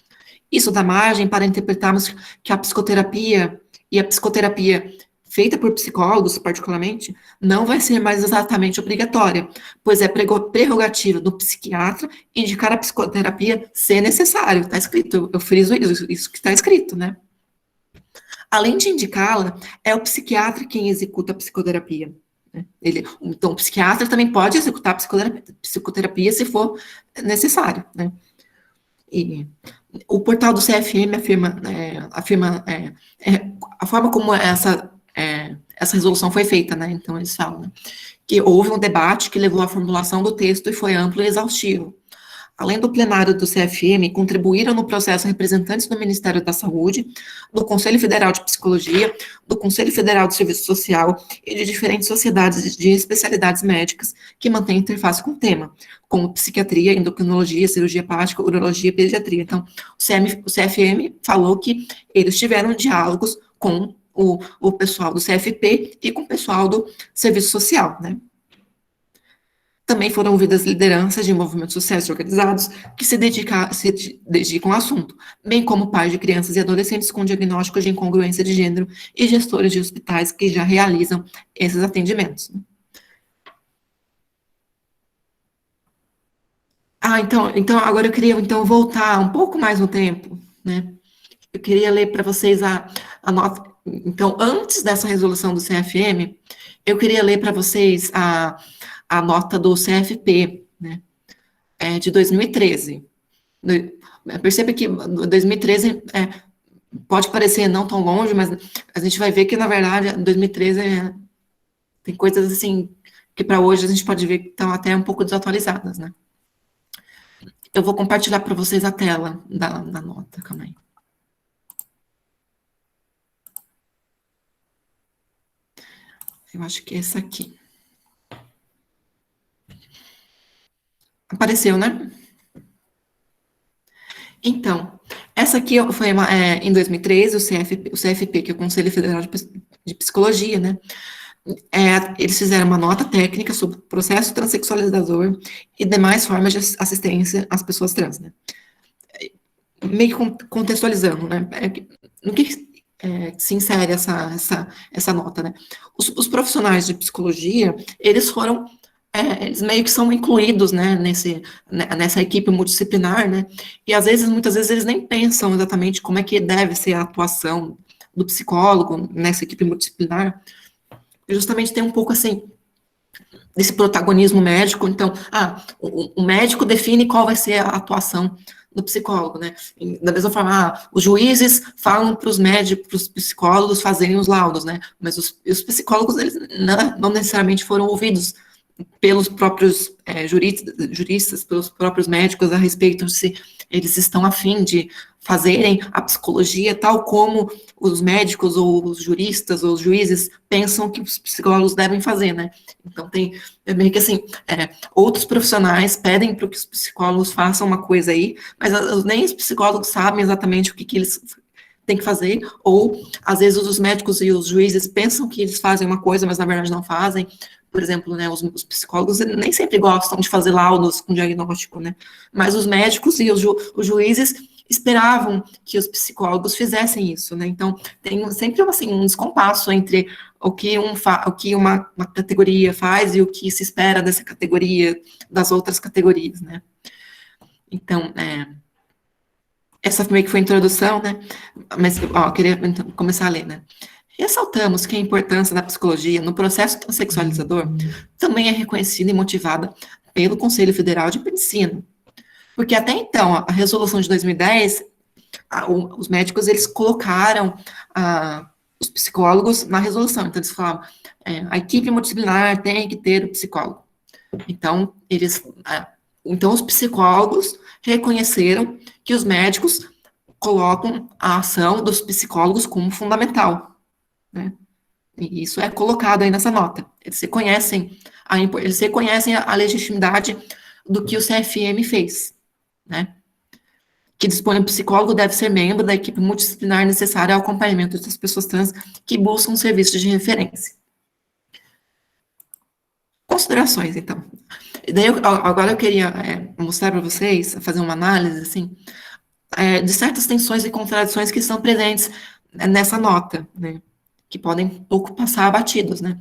Isso dá margem para interpretarmos que a psicoterapia e a psicoterapia feita por psicólogos, particularmente, não vai ser mais exatamente obrigatória, pois é prerrogativa do psiquiatra indicar a psicoterapia se necessário. Está escrito, eu friso isso que está escrito, né? Além de indicá-la, é o psiquiatra quem executa a psicoterapia. Né? Então, o psiquiatra também pode executar a psicoterapia se for necessário, né? E o portal do CFM afirma a forma como essa resolução foi feita, né? Então, eles falam, né, que houve um debate que levou à formulação do texto e foi amplo e exaustivo. Além do plenário do CFM, contribuíram no processo representantes do Ministério da Saúde, do Conselho Federal de Psicologia, do Conselho Federal de Serviço Social e de diferentes sociedades de especialidades médicas que mantêm interface com o tema, como psiquiatria, endocrinologia, cirurgia plástica, urologia e pediatria. Então, o CFM falou que eles tiveram diálogos com o pessoal do CFP e com o pessoal do Serviço Social, né? Também foram ouvidas lideranças de movimentos sociais organizados que se dedicam ao assunto, bem como pais de crianças e adolescentes com diagnósticos de incongruência de gênero e gestores de hospitais que já realizam esses atendimentos. Então agora eu queria voltar um pouco mais no tempo, né? Eu queria ler para vocês a nota. Então, antes dessa resolução do CFM, eu queria ler para vocês a nota do CFP, né, de 2013. Perceba que 2013 pode parecer não tão longe, mas a gente vai ver que, na verdade, 2013 tem coisas, assim, que para hoje a gente pode ver que estão até um pouco desatualizadas, né. Eu vou compartilhar para vocês a tela da nota, calma aí. Eu acho que é essa aqui. Apareceu, né? Então, essa aqui foi em 2013, o CFP, que é o Conselho Federal de Psicologia, né? Eles fizeram uma nota técnica sobre o processo transexualizador e demais formas de assistência às pessoas trans, né? Meio que contextualizando, né? se insere essa nota, né? Os profissionais de psicologia, eles foram, eles meio que são incluídos, né, nessa equipe multidisciplinar, né? E muitas vezes, eles nem pensam exatamente como é que deve ser a atuação do psicólogo nessa equipe multidisciplinar. Justamente tem um pouco assim desse protagonismo médico. Então, o médico define qual vai ser a atuação do psicólogo, né? Da mesma forma, os juízes falam para os médicos, para os psicólogos fazerem os laudos, né? Mas os psicólogos, eles não necessariamente foram ouvidos pelos próprios juristas, pelos próprios médicos a respeito de se eles estão a fim de fazerem a psicologia tal como os médicos ou os juristas ou os juízes pensam que os psicólogos devem fazer, né? Então meio que assim, outros profissionais pedem para que os psicólogos façam uma coisa aí, mas nem os psicólogos sabem exatamente o que eles têm que fazer, ou às vezes os médicos e os juízes pensam que eles fazem uma coisa, mas na verdade não fazem. Por exemplo, né, os psicólogos nem sempre gostam de fazer laudos com diagnóstico, né? Mas os médicos e os juízes esperavam que os psicólogos fizessem isso, né? Então, tem sempre assim, um descompasso entre o que uma categoria faz e o que se espera dessa categoria, das outras categorias, né? Então, essa meio que foi a introdução, né? Mas, eu queria então, começar a ler, né? Ressaltamos que a importância da psicologia no processo transexualizador também é reconhecida e motivada pelo Conselho Federal de Medicina, porque até então, a resolução de 2010, os médicos, eles colocaram os psicólogos na resolução, então eles falavam, a equipe multidisciplinar tem que ter o psicólogo. Então, os psicólogos reconheceram que os médicos colocam a ação dos psicólogos como fundamental, né? E isso é colocado aí nessa nota. Eles reconhecem a legitimidade do que o CFM fez, né? Que dispõe o psicólogo deve ser membro da equipe multidisciplinar necessária ao acompanhamento das pessoas trans que buscam serviços de referência. Considerações, então. Daí agora eu queria mostrar para vocês, fazer uma análise, assim, de certas tensões e contradições que estão presentes nessa nota, né? Que podem pouco passar abatidos, né?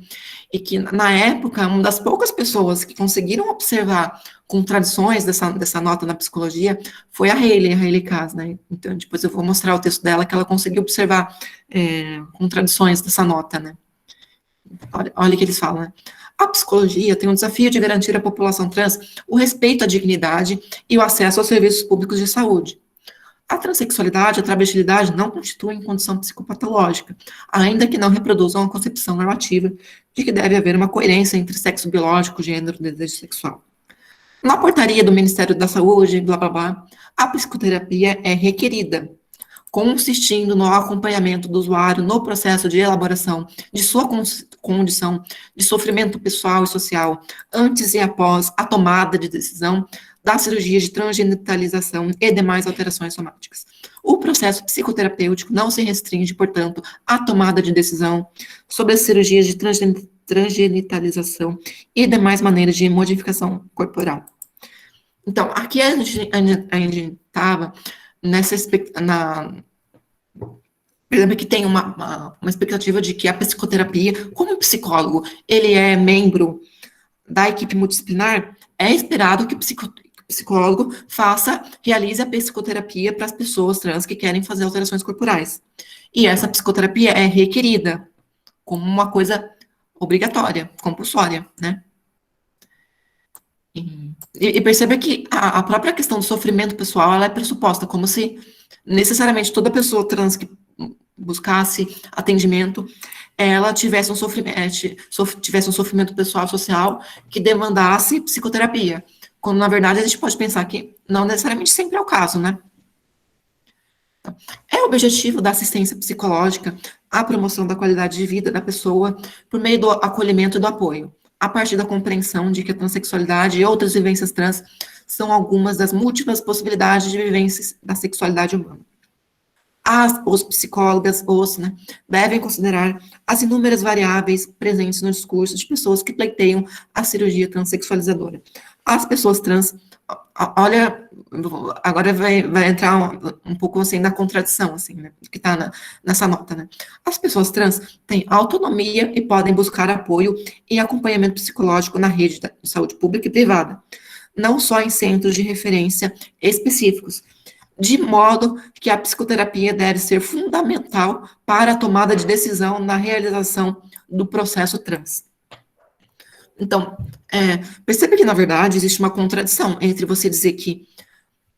E que, na época, uma das poucas pessoas que conseguiram observar contradições dessa nota na psicologia foi a Hayley Kass, né? Então, depois eu vou mostrar o texto dela, que ela conseguiu observar contradições dessa nota, né? Olha o que eles falam, né? A psicologia tem um desafio de garantir à população trans o respeito à dignidade e o acesso aos serviços públicos de saúde. A transexualidade e a travestilidade não constituem condição psicopatológica, ainda que não reproduzam a concepção normativa de que deve haver uma coerência entre sexo biológico, gênero e desejo sexual. Na portaria do Ministério da Saúde, blá, blá, blá, a psicoterapia é requerida, consistindo no acompanhamento do usuário no processo de elaboração de sua condição de sofrimento pessoal e social, antes e após a tomada de decisão da cirurgia de transgenitalização e demais alterações somáticas. O processo psicoterapêutico não se restringe, portanto, à tomada de decisão sobre as cirurgias de transgenitalização e demais maneiras de modificação corporal. Então, aqui a gente estava nessa percebe que tem uma expectativa de que a psicoterapia, como psicólogo, ele é membro da equipe multidisciplinar, é esperado que o psicólogo realize a psicoterapia para as pessoas trans que querem fazer alterações corporais. E essa psicoterapia é requerida como uma coisa obrigatória, compulsória, né? E perceba que a própria questão do sofrimento pessoal, ela é pressuposta, como se necessariamente toda pessoa trans que buscasse atendimento, ela tivesse um sofrimento pessoal social que demandasse psicoterapia. Quando, na verdade, a gente pode pensar que não necessariamente sempre é o caso, né? É o objetivo da assistência psicológica a promoção da qualidade de vida da pessoa por meio do acolhimento e do apoio, a partir da compreensão de que a transexualidade e outras vivências trans são algumas das múltiplas possibilidades de vivências da sexualidade humana. Os psicólogas, devem considerar as inúmeras variáveis presentes no discurso de pessoas que pleiteiam a cirurgia transexualizadora, As pessoas trans, olha, agora vai entrar um pouco assim na contradição, assim, né, que está nessa nota, né? As pessoas trans têm autonomia e podem buscar apoio e acompanhamento psicológico na rede de saúde pública e privada, não só em centros de referência específicos, de modo que a psicoterapia deve ser fundamental para a tomada de decisão na realização do processo trans. Então, perceba que, na verdade, existe uma contradição entre você dizer que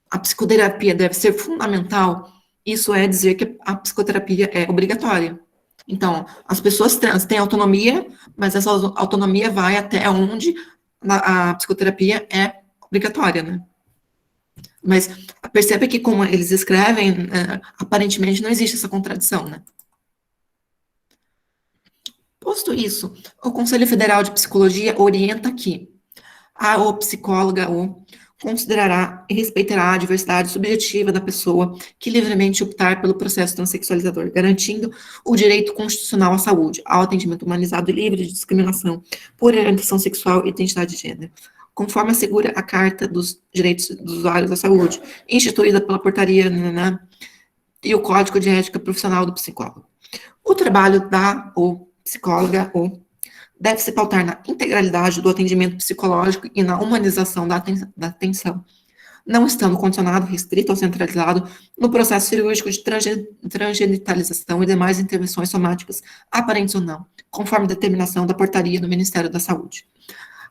a psicoterapia deve ser fundamental, isso é dizer que a psicoterapia é obrigatória. Então, as pessoas trans têm autonomia, mas essa autonomia vai até onde a psicoterapia é obrigatória, né? Mas perceba que, como eles escrevem, aparentemente não existe essa contradição, né? Posto isso, o Conselho Federal de Psicologia orienta que a psicóloga considerará e respeitará a diversidade subjetiva da pessoa que livremente optar pelo processo transexualizador, garantindo o direito constitucional à saúde, ao atendimento humanizado e livre de discriminação por orientação sexual e identidade de gênero, conforme assegura a Carta dos Direitos dos Usuários da Saúde, instituída pela portaria e o Código de Ética Profissional do Psicólogo. O trabalho da psicóloga deve se pautar na integralidade do atendimento psicológico e na humanização da atenção, não estando condicionado, restrito ou centralizado no processo cirúrgico de transgenitalização e demais intervenções somáticas, aparentes ou não, conforme determinação da portaria do Ministério da Saúde.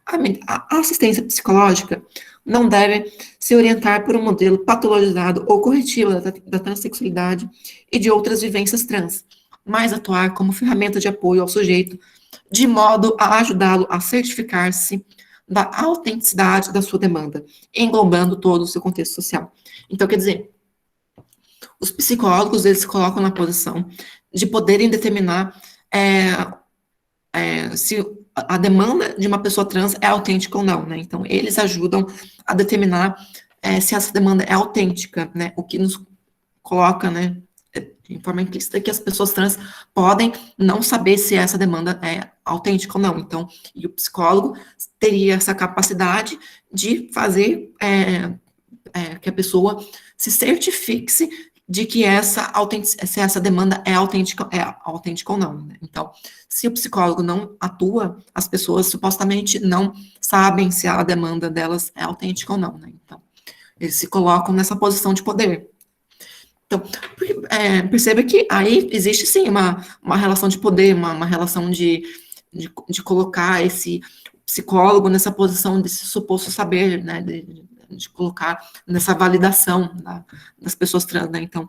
A assistência psicológica não deve se orientar por um modelo patologizado ou corretivo da transexualidade e de outras vivências trans, mas atuar como ferramenta de apoio ao sujeito, de modo a ajudá-lo a certificar-se da autenticidade da sua demanda, englobando todo o seu contexto social. Então, quer dizer, os psicólogos, eles se colocam na posição de poderem determinar se a demanda de uma pessoa trans é autêntica ou não, né? Então, eles ajudam a determinar se essa demanda é autêntica, né? O que nos coloca, né, de forma implícita, que as pessoas trans podem não saber se essa demanda é autêntica ou não. Então, e o psicólogo teria essa capacidade de fazer que a pessoa se certifique de que se essa demanda é autêntica ou não, né? Então, se o psicólogo não atua, as pessoas supostamente não sabem se a demanda delas é autêntica ou não, né? Então, eles se colocam nessa posição de poder. Então, perceba que aí existe, sim, uma relação de poder, uma relação de colocar esse psicólogo nessa posição desse suposto saber, né, de colocar nessa validação das pessoas trans, né? Então,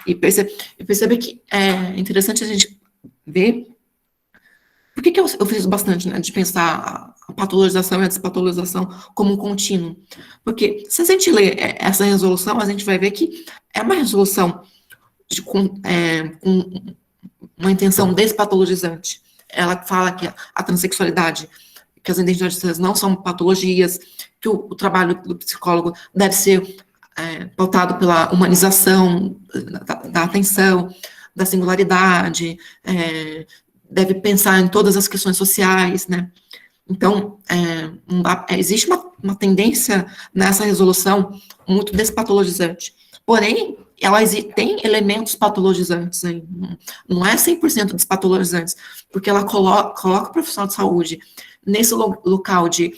e perceba que é interessante a gente ver por que eu fiz bastante, né, de pensar a patologização e a despatologização como um contínuo. Porque se a gente ler essa resolução, a gente vai ver que é uma resolução com uma intenção despatologizante. Ela fala que a transexualidade, que as identidades trans não são patologias, que o trabalho do psicólogo deve ser pautado pela humanização da atenção, da singularidade, deve pensar em todas as questões sociais, né? Então, existe uma tendência nessa resolução muito despatologizante. Porém, ela tem elementos patologizantes, hein? Não é 100% despatologizantes, porque ela coloca o profissional de saúde nesse local de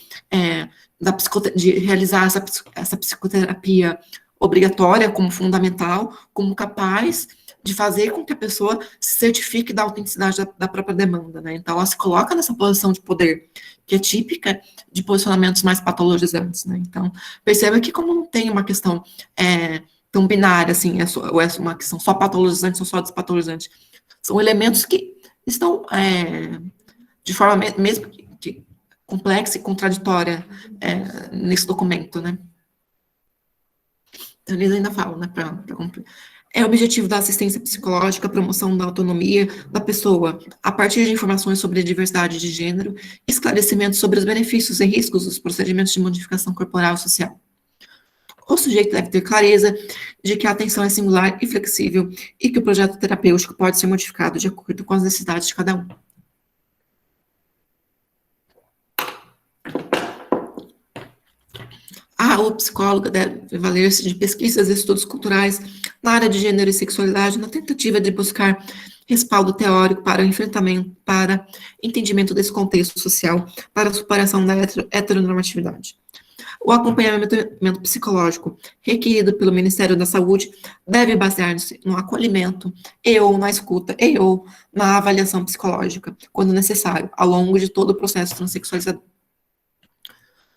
realizar essa psicoterapia obrigatória como fundamental, como capaz de fazer com que a pessoa se certifique da autenticidade da própria demanda, né? Então, ela se coloca nessa posição de poder, que é típica de posicionamentos mais patologizantes, né? Então, perceba que como não tem uma questão tão binária, assim, ou é uma questão só patologizante ou só despatologizante, são elementos que estão de forma mesmo que complexa e contraditória nesse documento, né? Então, eles ainda falam, né, para cumprir. É o objetivo da assistência psicológica, a promoção da autonomia da pessoa, a partir de informações sobre a diversidade de gênero, esclarecimentos sobre os benefícios e riscos dos procedimentos de modificação corporal e social. O sujeito deve ter clareza de que a atenção é singular e flexível e que o projeto terapêutico pode ser modificado de acordo com as necessidades de cada um. o psicólogo deve valer-se de pesquisas e estudos culturais na área de gênero e sexualidade, na tentativa de buscar respaldo teórico para o enfrentamento, para entendimento desse contexto social, para a superação da heteronormatividade. O acompanhamento psicológico requerido pelo Ministério da Saúde deve basear-se no acolhimento e ou na escuta e ou na avaliação psicológica, quando necessário, ao longo de todo o processo transexualizador.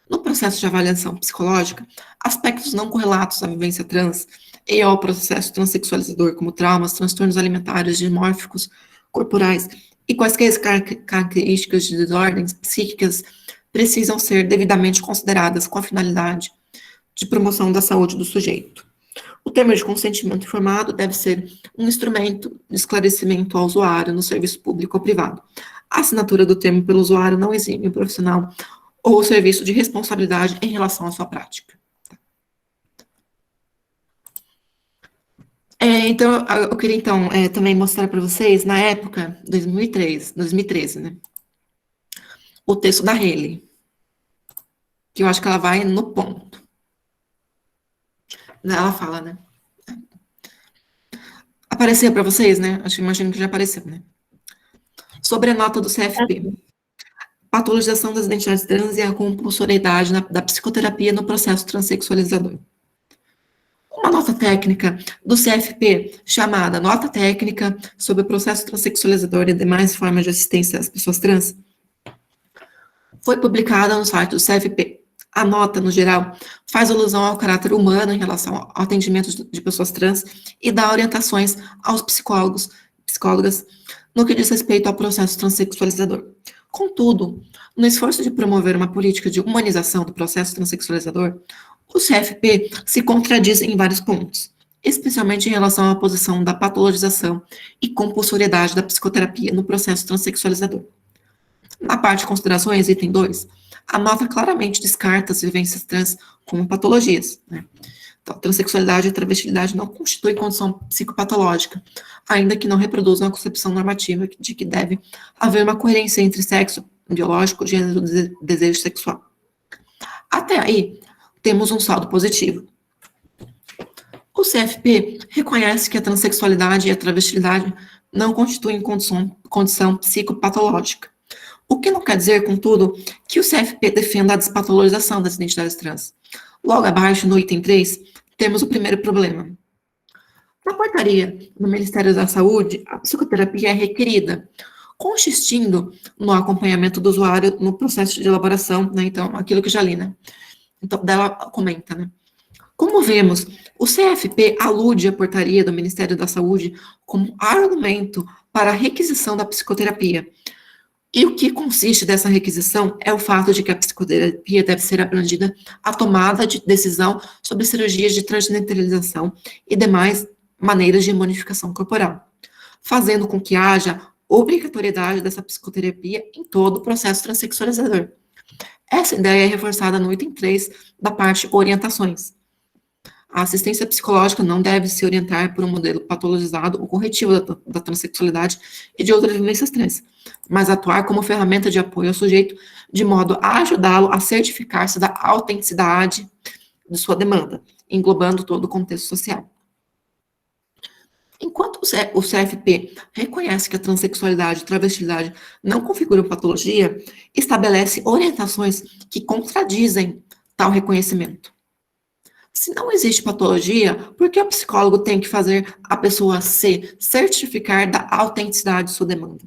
No processo de avaliação psicológica, aspectos não correlatos à vivência trans e ao processo transexualizador, como traumas, transtornos alimentares, dimórficos, corporais e quaisquer características de desordens psíquicas, precisam ser devidamente consideradas com a finalidade de promoção da saúde do sujeito. O termo de consentimento informado deve ser um instrumento de esclarecimento ao usuário no serviço público ou privado. A assinatura do termo pelo usuário não exime o profissional ou o serviço de responsabilidade em relação à sua prática. Então, eu queria, também mostrar para vocês, na época, 2013, né, o texto da Haley, que eu acho que ela vai no ponto. Ela fala, né? Apareceu para vocês, né? Imagino que já apareceu, né? Sobre a nota do CFP. Patologização das identidades trans e a compulsoriedade da psicoterapia no processo transexualizador. Uma nota técnica do CFP, chamada Nota Técnica sobre o Processo Transexualizador e demais formas de assistência às pessoas trans, foi publicada no site do CFP. A nota, no geral, faz alusão ao caráter humano em relação ao atendimento de pessoas trans e dá orientações aos psicólogas, no que diz respeito ao processo transexualizador. Contudo, no esforço de promover uma política de humanização do processo transexualizador, o CFP se contradiz em vários pontos, especialmente em relação à posição da patologização e compulsoriedade da psicoterapia no processo transexualizador. Na parte de considerações, item 2, a nota claramente descarta as vivências trans como patologias, né? Então, transexualidade e travestilidade não constituem condição psicopatológica, ainda que não reproduzam a concepção normativa de que deve haver uma coerência entre sexo biológico, gênero e desejo sexual. Até aí, temos um saldo positivo. O CFP reconhece que a transexualidade e a travestilidade não constituem condição psicopatológica, o que não quer dizer, contudo, que o CFP defenda a despatologização das identidades trans. Logo abaixo, no item 3, temos o primeiro problema. Na portaria do Ministério da Saúde, a psicoterapia é requerida, consistindo no acompanhamento do usuário no processo de elaboração, né? Então, aquilo que já li, né? Então, dela comenta, né? Como vemos, o CFP alude à portaria do Ministério da Saúde como argumento para a requisição da psicoterapia. E o que consiste dessa requisição é o fato de que a psicoterapia deve ser abrangida à tomada de decisão sobre cirurgias de transgenitalização e demais maneiras de modificação corporal, fazendo com que haja obrigatoriedade dessa psicoterapia em todo o processo transexualizador. Essa ideia é reforçada no item 3 da parte orientações. A assistência psicológica não deve se orientar por um modelo patologizado ou corretivo da transexualidade e de outras vivências trans, mas atuar como ferramenta de apoio ao sujeito, de modo a ajudá-lo a certificar-se da autenticidade de sua demanda, englobando todo o contexto social. Enquanto o CFP reconhece que a transexualidade e travestilidade não configuram patologia, estabelece orientações que contradizem tal reconhecimento. Se não existe patologia, por que o psicólogo tem que fazer a pessoa se certificar da autenticidade de sua demanda?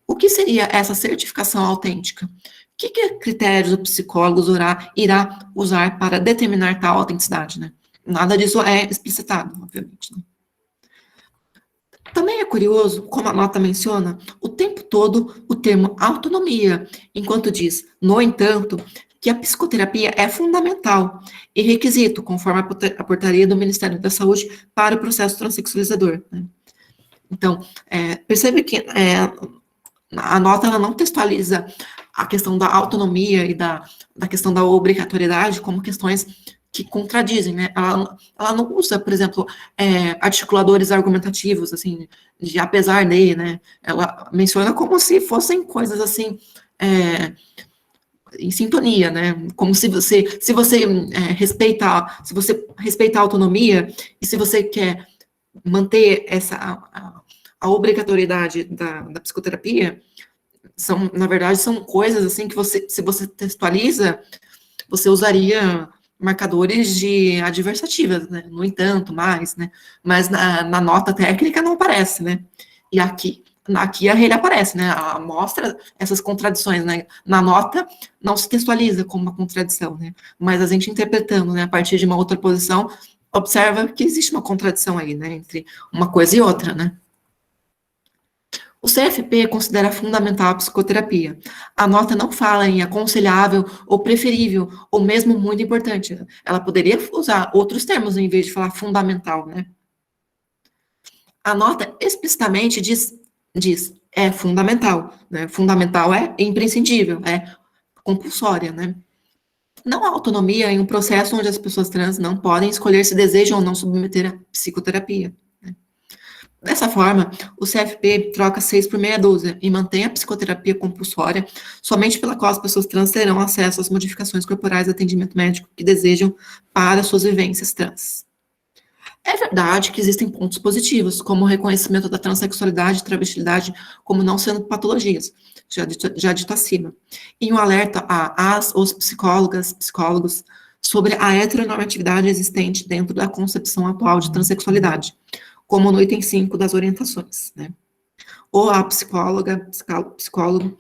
O que seria essa certificação autêntica? Que critérios o psicólogo irá usar para determinar tal autenticidade, né? Nada disso é explicitado, obviamente, né? Também é curioso, como a nota menciona, o tempo todo o termo autonomia, enquanto diz, no entanto, que a psicoterapia é fundamental e requisito, conforme a portaria do Ministério da Saúde, para o processo transexualizador, né? Então, percebe que a nota ela não textualiza a questão da autonomia e da questão da obrigatoriedade como questões que contradizem, né? Ela não usa, por exemplo, articuladores argumentativos, assim, de apesar de, né? Ela menciona como se fossem coisas, assim, em sintonia, né? Como se você respeita a autonomia e se você quer manter a obrigatoriedade da psicoterapia, na verdade, são coisas assim que se você textualiza, você usaria marcadores de adversativas, né? No entanto, mais, né? Mas na nota técnica não aparece, né? E aqui ele aparece, né? Mostra essas contradições, né? Na nota não se textualiza como uma contradição, né? Mas a gente interpretando, né? A partir de uma outra posição, observa que existe uma contradição aí, né? Entre uma coisa e outra, né? O CFP considera fundamental a psicoterapia. A nota não fala em aconselhável ou preferível, ou mesmo muito importante. Ela poderia usar outros termos em vez de falar fundamental, né? A nota explicitamente diz é fundamental, né? Fundamental é imprescindível, é compulsória, né? Não há autonomia em um processo onde as pessoas trans não podem escolher se desejam ou não submeter a psicoterapia. Dessa forma, o CFP troca 6 por meia dúzia e mantém a psicoterapia compulsória, somente pela qual as pessoas trans terão acesso às modificações corporais de atendimento médico que desejam para suas vivências trans. É verdade que existem pontos positivos, como o reconhecimento da transexualidade e travestilidade como não sendo patologias, já dito acima, e um alerta os psicólogos, sobre a heteronormatividade existente dentro da concepção atual de transexualidade, como no item 5 das orientações, né? Ou a psicólogo,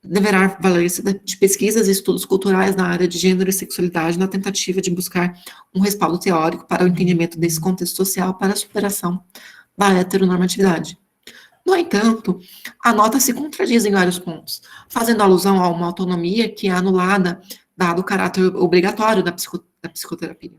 deverá valer-se de pesquisas e estudos culturais na área de gênero e sexualidade na tentativa de buscar um respaldo teórico para o entendimento desse contexto social para a superação da heteronormatividade. No entanto, a nota se contradiz em vários pontos, fazendo alusão a uma autonomia que é anulada, dado o caráter obrigatório da psicoterapia.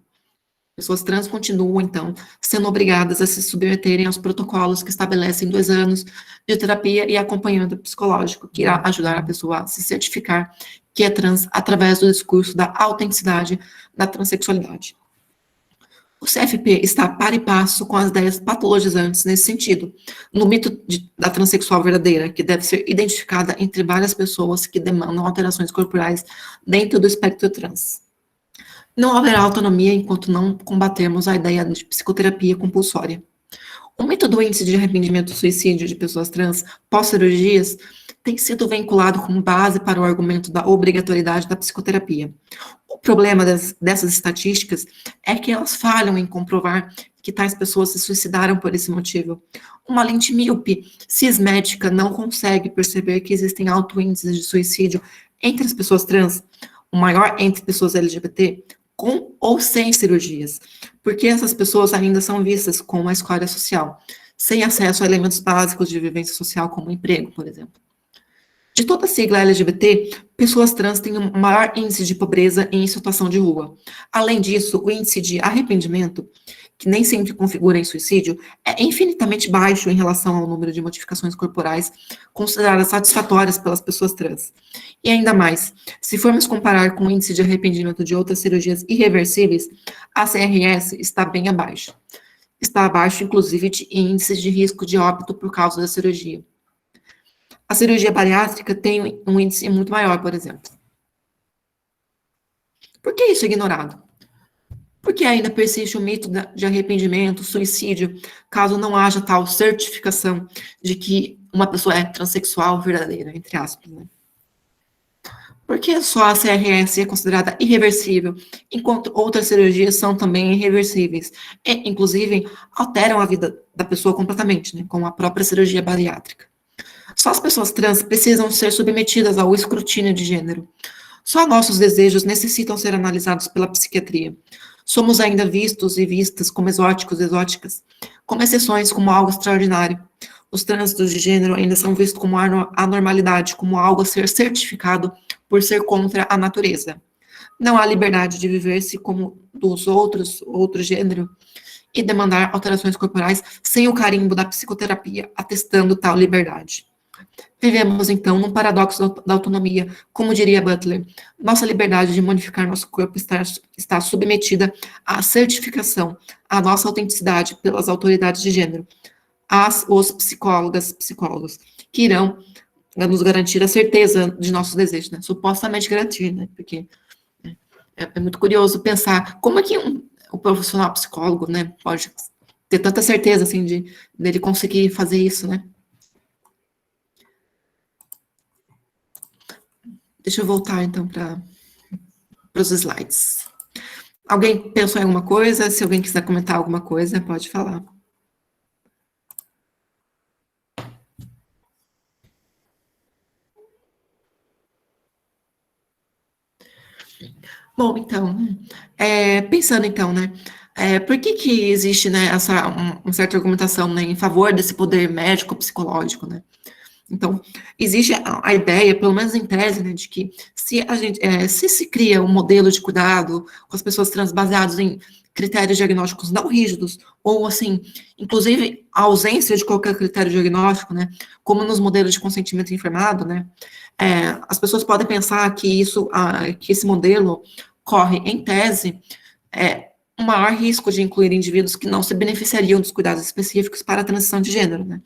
Pessoas trans continuam, então, sendo obrigadas a se submeterem aos protocolos que estabelecem 2 anos de terapia e acompanhamento psicológico, que irá ajudar a pessoa a se certificar que é trans através do discurso da autenticidade da transexualidade. O CFP está par e passo com as ideias patologizantes nesse sentido, no mito da transexual verdadeira, que deve ser identificada entre várias pessoas que demandam alterações corporais dentro do espectro trans. Não haverá autonomia enquanto não combatermos a ideia de psicoterapia compulsória. O mito do índice de arrependimento e suicídio de pessoas trans pós-cirurgias tem sido vinculado como base para o argumento da obrigatoriedade da psicoterapia. O problema dessas estatísticas é que elas falham em comprovar que tais pessoas se suicidaram por esse motivo. Uma lente míope cismética não consegue perceber que existem altos índices de suicídio entre as pessoas trans, o maior entre pessoas LGBT, com ou sem cirurgias, porque essas pessoas ainda são vistas como uma escória social, sem acesso a elementos básicos de vivência social, como emprego, por exemplo. De toda a sigla LGBT, pessoas trans têm um maior índice de pobreza e em situação de rua. Além disso, o índice de arrependimento, que nem sempre configura em suicídio, é infinitamente baixo em relação ao número de modificações corporais consideradas satisfatórias pelas pessoas trans. E ainda mais, se formos comparar com o índice de arrependimento de outras cirurgias irreversíveis, a CRS está bem abaixo. Está abaixo, inclusive, de índices de risco de óbito por causa da cirurgia. A cirurgia bariátrica tem um índice muito maior, por exemplo. Por que isso é ignorado? Porque ainda persiste o mito de arrependimento, suicídio, caso não haja tal certificação de que uma pessoa é transexual verdadeira, entre aspas, né? Porque só a CRS é considerada irreversível, enquanto outras cirurgias são também irreversíveis, e, inclusive, alteram a vida da pessoa completamente, né, como a própria cirurgia bariátrica. Só as pessoas trans precisam ser submetidas ao escrutínio de gênero. Só nossos desejos necessitam ser analisados pela psiquiatria. Somos ainda vistos e vistas como exóticos, exóticas, como exceções, como algo extraordinário. Os trânsitos de gênero ainda são vistos como anormalidade, como algo a ser certificado por ser contra a natureza. Não há liberdade de viver-se como dos outro gênero, e demandar alterações corporais sem o carimbo da psicoterapia atestando tal liberdade. Vivemos, então, num paradoxo da autonomia, como diria Butler. Nossa liberdade de modificar nosso corpo está submetida à certificação, à nossa autenticidade pelas autoridades de gênero, os psicólogos, que irão nos garantir a certeza de nossos desejos, né? Supostamente garantir, né? Porque é muito curioso pensar como é que o profissional psicólogo, né, pode ter tanta certeza, assim, dele conseguir fazer isso, né? Deixa eu voltar, então, para os slides. Alguém pensou em alguma coisa? Se alguém quiser comentar alguma coisa, pode falar. Bom, então, pensando então, né, por que existe, né, uma certa argumentação, né, em favor desse poder médico psicológico, né? Então, existe a ideia, pelo menos em tese, né, de que se se cria um modelo de cuidado com as pessoas trans baseados em critérios diagnósticos não rígidos, ou assim, inclusive a ausência de qualquer critério diagnóstico, né, como nos modelos de consentimento informado, né, as pessoas podem pensar que que esse modelo corre, em tese, um maior risco de incluir indivíduos que não se beneficiariam dos cuidados específicos para a transição de gênero, né?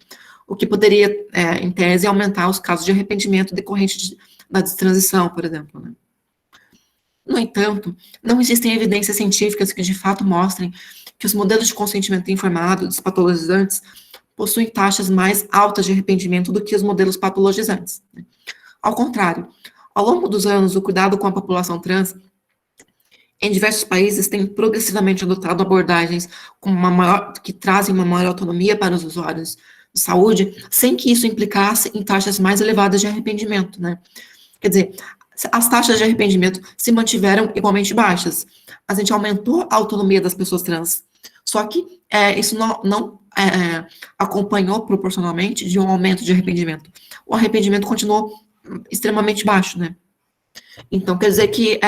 O que poderia, em tese, aumentar os casos de arrependimento decorrente da destransição, por exemplo, né? No entanto, não existem evidências científicas que de fato mostrem que os modelos de consentimento informado dos patologizantes possuem taxas mais altas de arrependimento do que os modelos patologizantes, né? Ao contrário, ao longo dos anos, o cuidado com a população trans em diversos países tem progressivamente adotado abordagens que trazem uma maior autonomia para os usuários de saúde, sem que isso implicasse em taxas mais elevadas de arrependimento, né? Quer dizer, as taxas de arrependimento se mantiveram igualmente baixas. A gente aumentou a autonomia das pessoas trans, só que isso não acompanhou proporcionalmente de um aumento de arrependimento. O arrependimento continuou extremamente baixo, né? Então, quer dizer que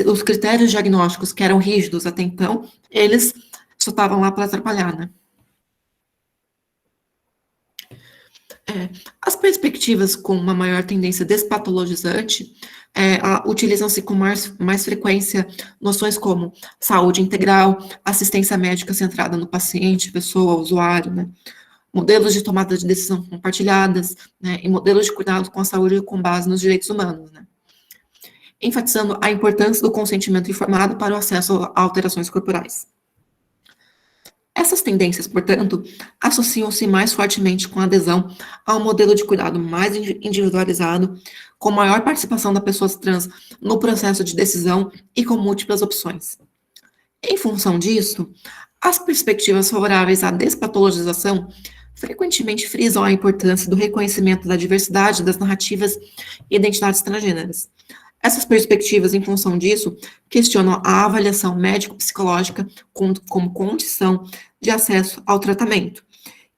os critérios diagnósticos que eram rígidos até então, eles só estavam lá para atrapalhar, né? As perspectivas com uma maior tendência despatologizante utilizam-se com mais frequência noções como saúde integral, assistência médica centrada no paciente, pessoa, usuário, né? Modelos de tomada de decisão compartilhadas, né? E modelos de cuidado com a saúde com base nos direitos humanos, né? Enfatizando a importância do consentimento informado para o acesso a alterações corporais. Essas tendências, portanto, associam-se mais fortemente com a adesão a um modelo de cuidado mais individualizado, com maior participação das pessoas trans no processo de decisão e com múltiplas opções. Em função disso, as perspectivas favoráveis à despatologização frequentemente frisam a importância do reconhecimento da diversidade das narrativas e identidades transgêneras. Essas perspectivas, em função disso, questionam a avaliação médico-psicológica como condição de acesso ao tratamento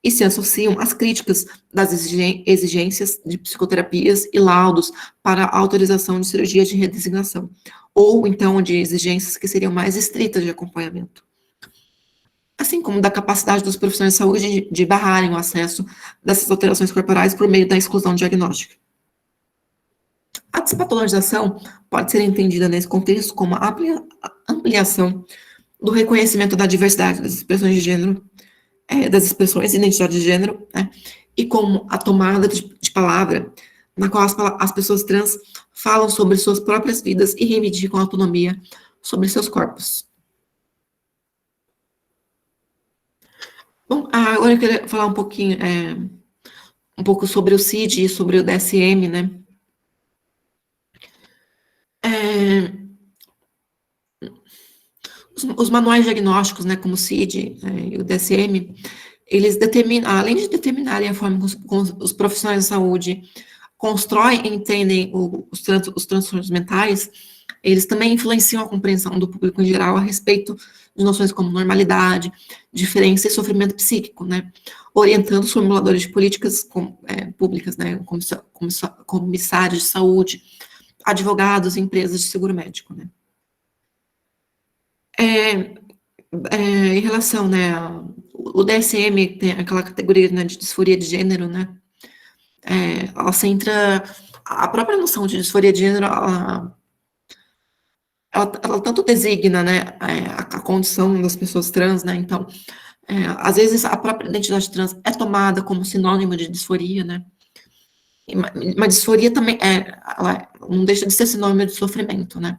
e se associam às críticas das exigências de psicoterapias e laudos para a autorização de cirurgia de redesignação, ou então de exigências que seriam mais estritas de acompanhamento, assim como da capacidade dos profissionais de saúde de barrarem o acesso dessas alterações corporais por meio da exclusão diagnóstica. A despatologização pode ser entendida nesse contexto como a ampliação do reconhecimento da diversidade das expressões de gênero, das expressões de identidade de gênero, né, e como a tomada de palavra, na qual as pessoas trans falam sobre suas próprias vidas e reivindicam a autonomia sobre seus corpos. Bom, agora eu queria falar um pouco sobre o CID e sobre o DSM, né? Os manuais diagnósticos, né, como o CID e o DSM, eles determinam, além de determinarem a forma como os profissionais de saúde constroem e entendem os transtornos mentais, eles também influenciam a compreensão do público em geral a respeito de noções como normalidade, diferença e sofrimento psíquico, né, orientando os formuladores de políticas públicas, né, comissários de saúde, advogados e empresas de seguro médico, né. Em relação, né, o DSM tem aquela categoria, né, de disforia de gênero, né, ela centra a própria noção de disforia de gênero, ela tanto designa, né, a condição das pessoas trans, né, então, às vezes a própria identidade trans é tomada como sinônimo de disforia, né, Uma disforia também ela não deixa de ser sinônimo de sofrimento, né?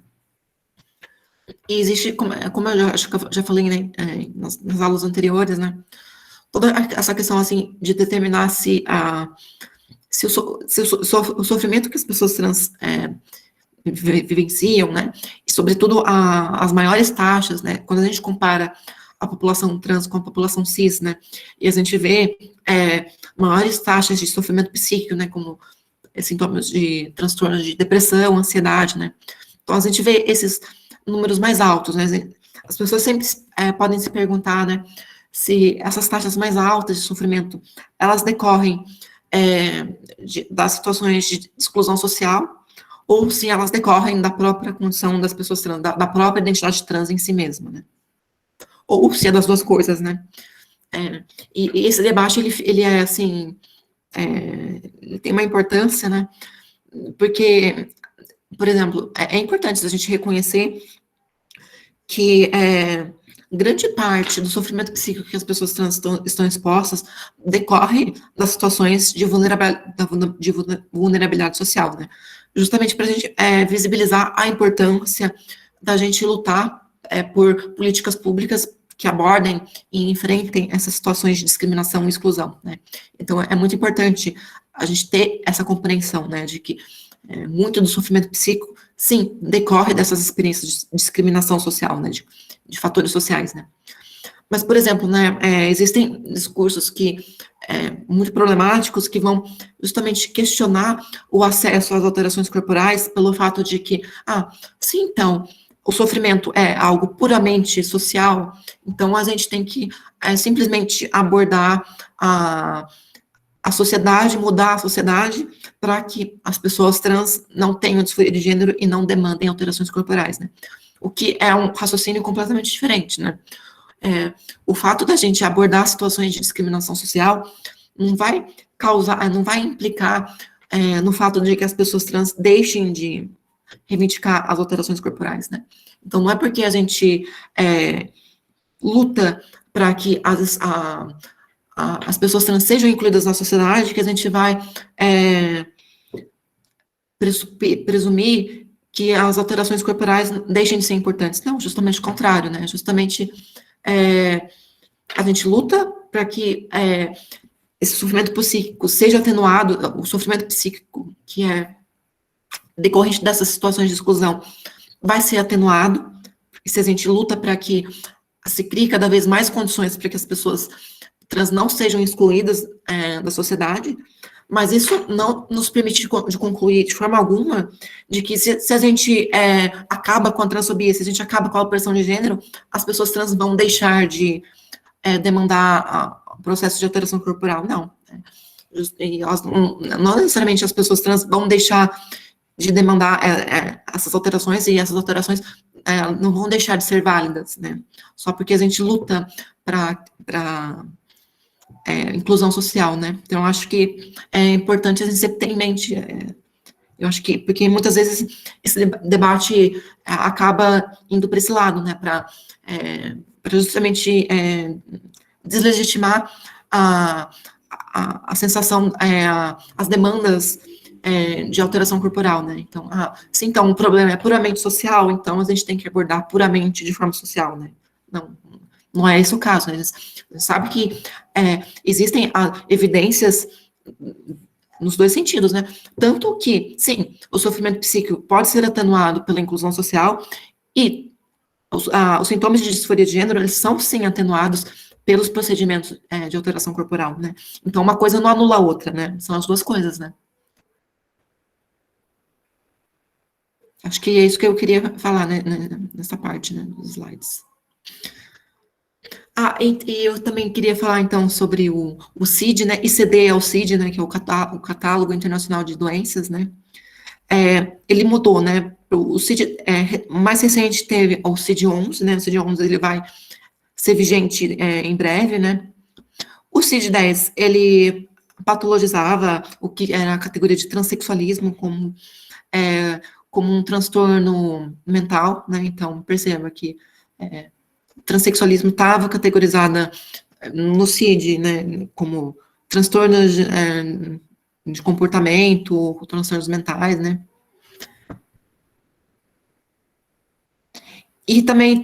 E existe, como eu acho que eu já falei, né, nas aulas anteriores, né? Toda essa questão, assim, de determinar se o sofrimento que as pessoas trans vivenciam, né? E, sobretudo, as maiores taxas, né? Quando a gente compara a população trans com a população cis, né? E a gente vê maiores taxas de sofrimento psíquico, né? Como sintomas de transtornos de depressão, ansiedade, né? Então, a gente vê esses números mais altos, né? As pessoas sempre podem se perguntar, né? Se essas taxas mais altas de sofrimento, elas decorrem das situações de exclusão social, ou se elas decorrem da própria condição das pessoas trans, da própria identidade trans em si mesma, né? Ou se é das duas coisas, né? E esse debate, ele é, assim, tem uma importância, né? Porque, por exemplo, é importante a gente reconhecer que grande parte do sofrimento psíquico que as pessoas trans estão expostas decorre das situações de vulnerabilidade social, né? Justamente para a gente visibilizar a importância da gente lutar por políticas públicas que abordem e enfrentem essas situações de discriminação e exclusão, né? Então, é muito importante a gente ter essa compreensão, né, de que muito do sofrimento psíquico, sim, decorre dessas experiências de discriminação social, né, de fatores sociais, né. Mas, por exemplo, né, existem discursos muito problemáticos que vão justamente questionar o acesso às alterações corporais pelo fato de que, sim, então, o sofrimento é algo puramente social, então a gente tem que simplesmente abordar a sociedade, mudar a sociedade para que as pessoas trans não tenham disforia de gênero e não demandem alterações corporais, né? O que é um raciocínio completamente diferente, né? O fato da gente abordar situações de discriminação social não vai implicar no fato de que as pessoas trans deixem de reivindicar as alterações corporais, né? Então, não é porque a gente luta para que as pessoas trans sejam incluídas na sociedade que a gente vai presumir que as alterações corporais deixem de ser importantes. Não, justamente o contrário, né? Justamente a gente luta para que esse sofrimento psíquico seja atenuado, o sofrimento psíquico que é decorrente dessas situações de exclusão vai ser atenuado, e se a gente luta para que se crie cada vez mais condições para que as pessoas trans não sejam excluídas da sociedade, mas isso não nos permite de concluir de forma alguma de que se a gente acaba com a transfobia, se a gente acaba com a opressão de gênero, as pessoas trans vão deixar de demandar o processo de alteração corporal, não. E não necessariamente as pessoas trans vão deixar de demandar essas alterações, e essas alterações não vão deixar de ser válidas, né? Só porque a gente luta para inclusão social, né? Então, eu acho que é importante a gente sempre ter em mente, eu acho que, porque muitas vezes esse debate acaba indo para esse lado, né? Para justamente deslegitimar a sensação, as demandas de alteração corporal, né? Então, sim, então o problema é puramente social, então a gente tem que abordar puramente de forma social, né? Não é esse o caso, né? A gente sabe que existem evidências nos dois sentidos, né? Tanto que, sim, o sofrimento psíquico pode ser atenuado pela inclusão social e os sintomas de disforia de gênero, eles são, sim, atenuados pelos procedimentos de alteração corporal, né? Então, uma coisa não anula a outra, né? São as duas coisas, né? Acho que é isso que eu queria falar, né, nessa parte, né, dos slides. E eu também queria falar, então, sobre o CID, né, ICD é o CID, né, que é o Catálogo Internacional de Doenças, né, ele mudou, né, o CID, mais recente teve o CID-11, né, o CID-11 ele vai ser vigente em breve, né, o CID-10, ele patologizava o que era a categoria de transexualismo como um transtorno mental, né, então perceba que transexualismo estava categorizada no CID, né, como transtorno de comportamento, com transtornos mentais, né? E também,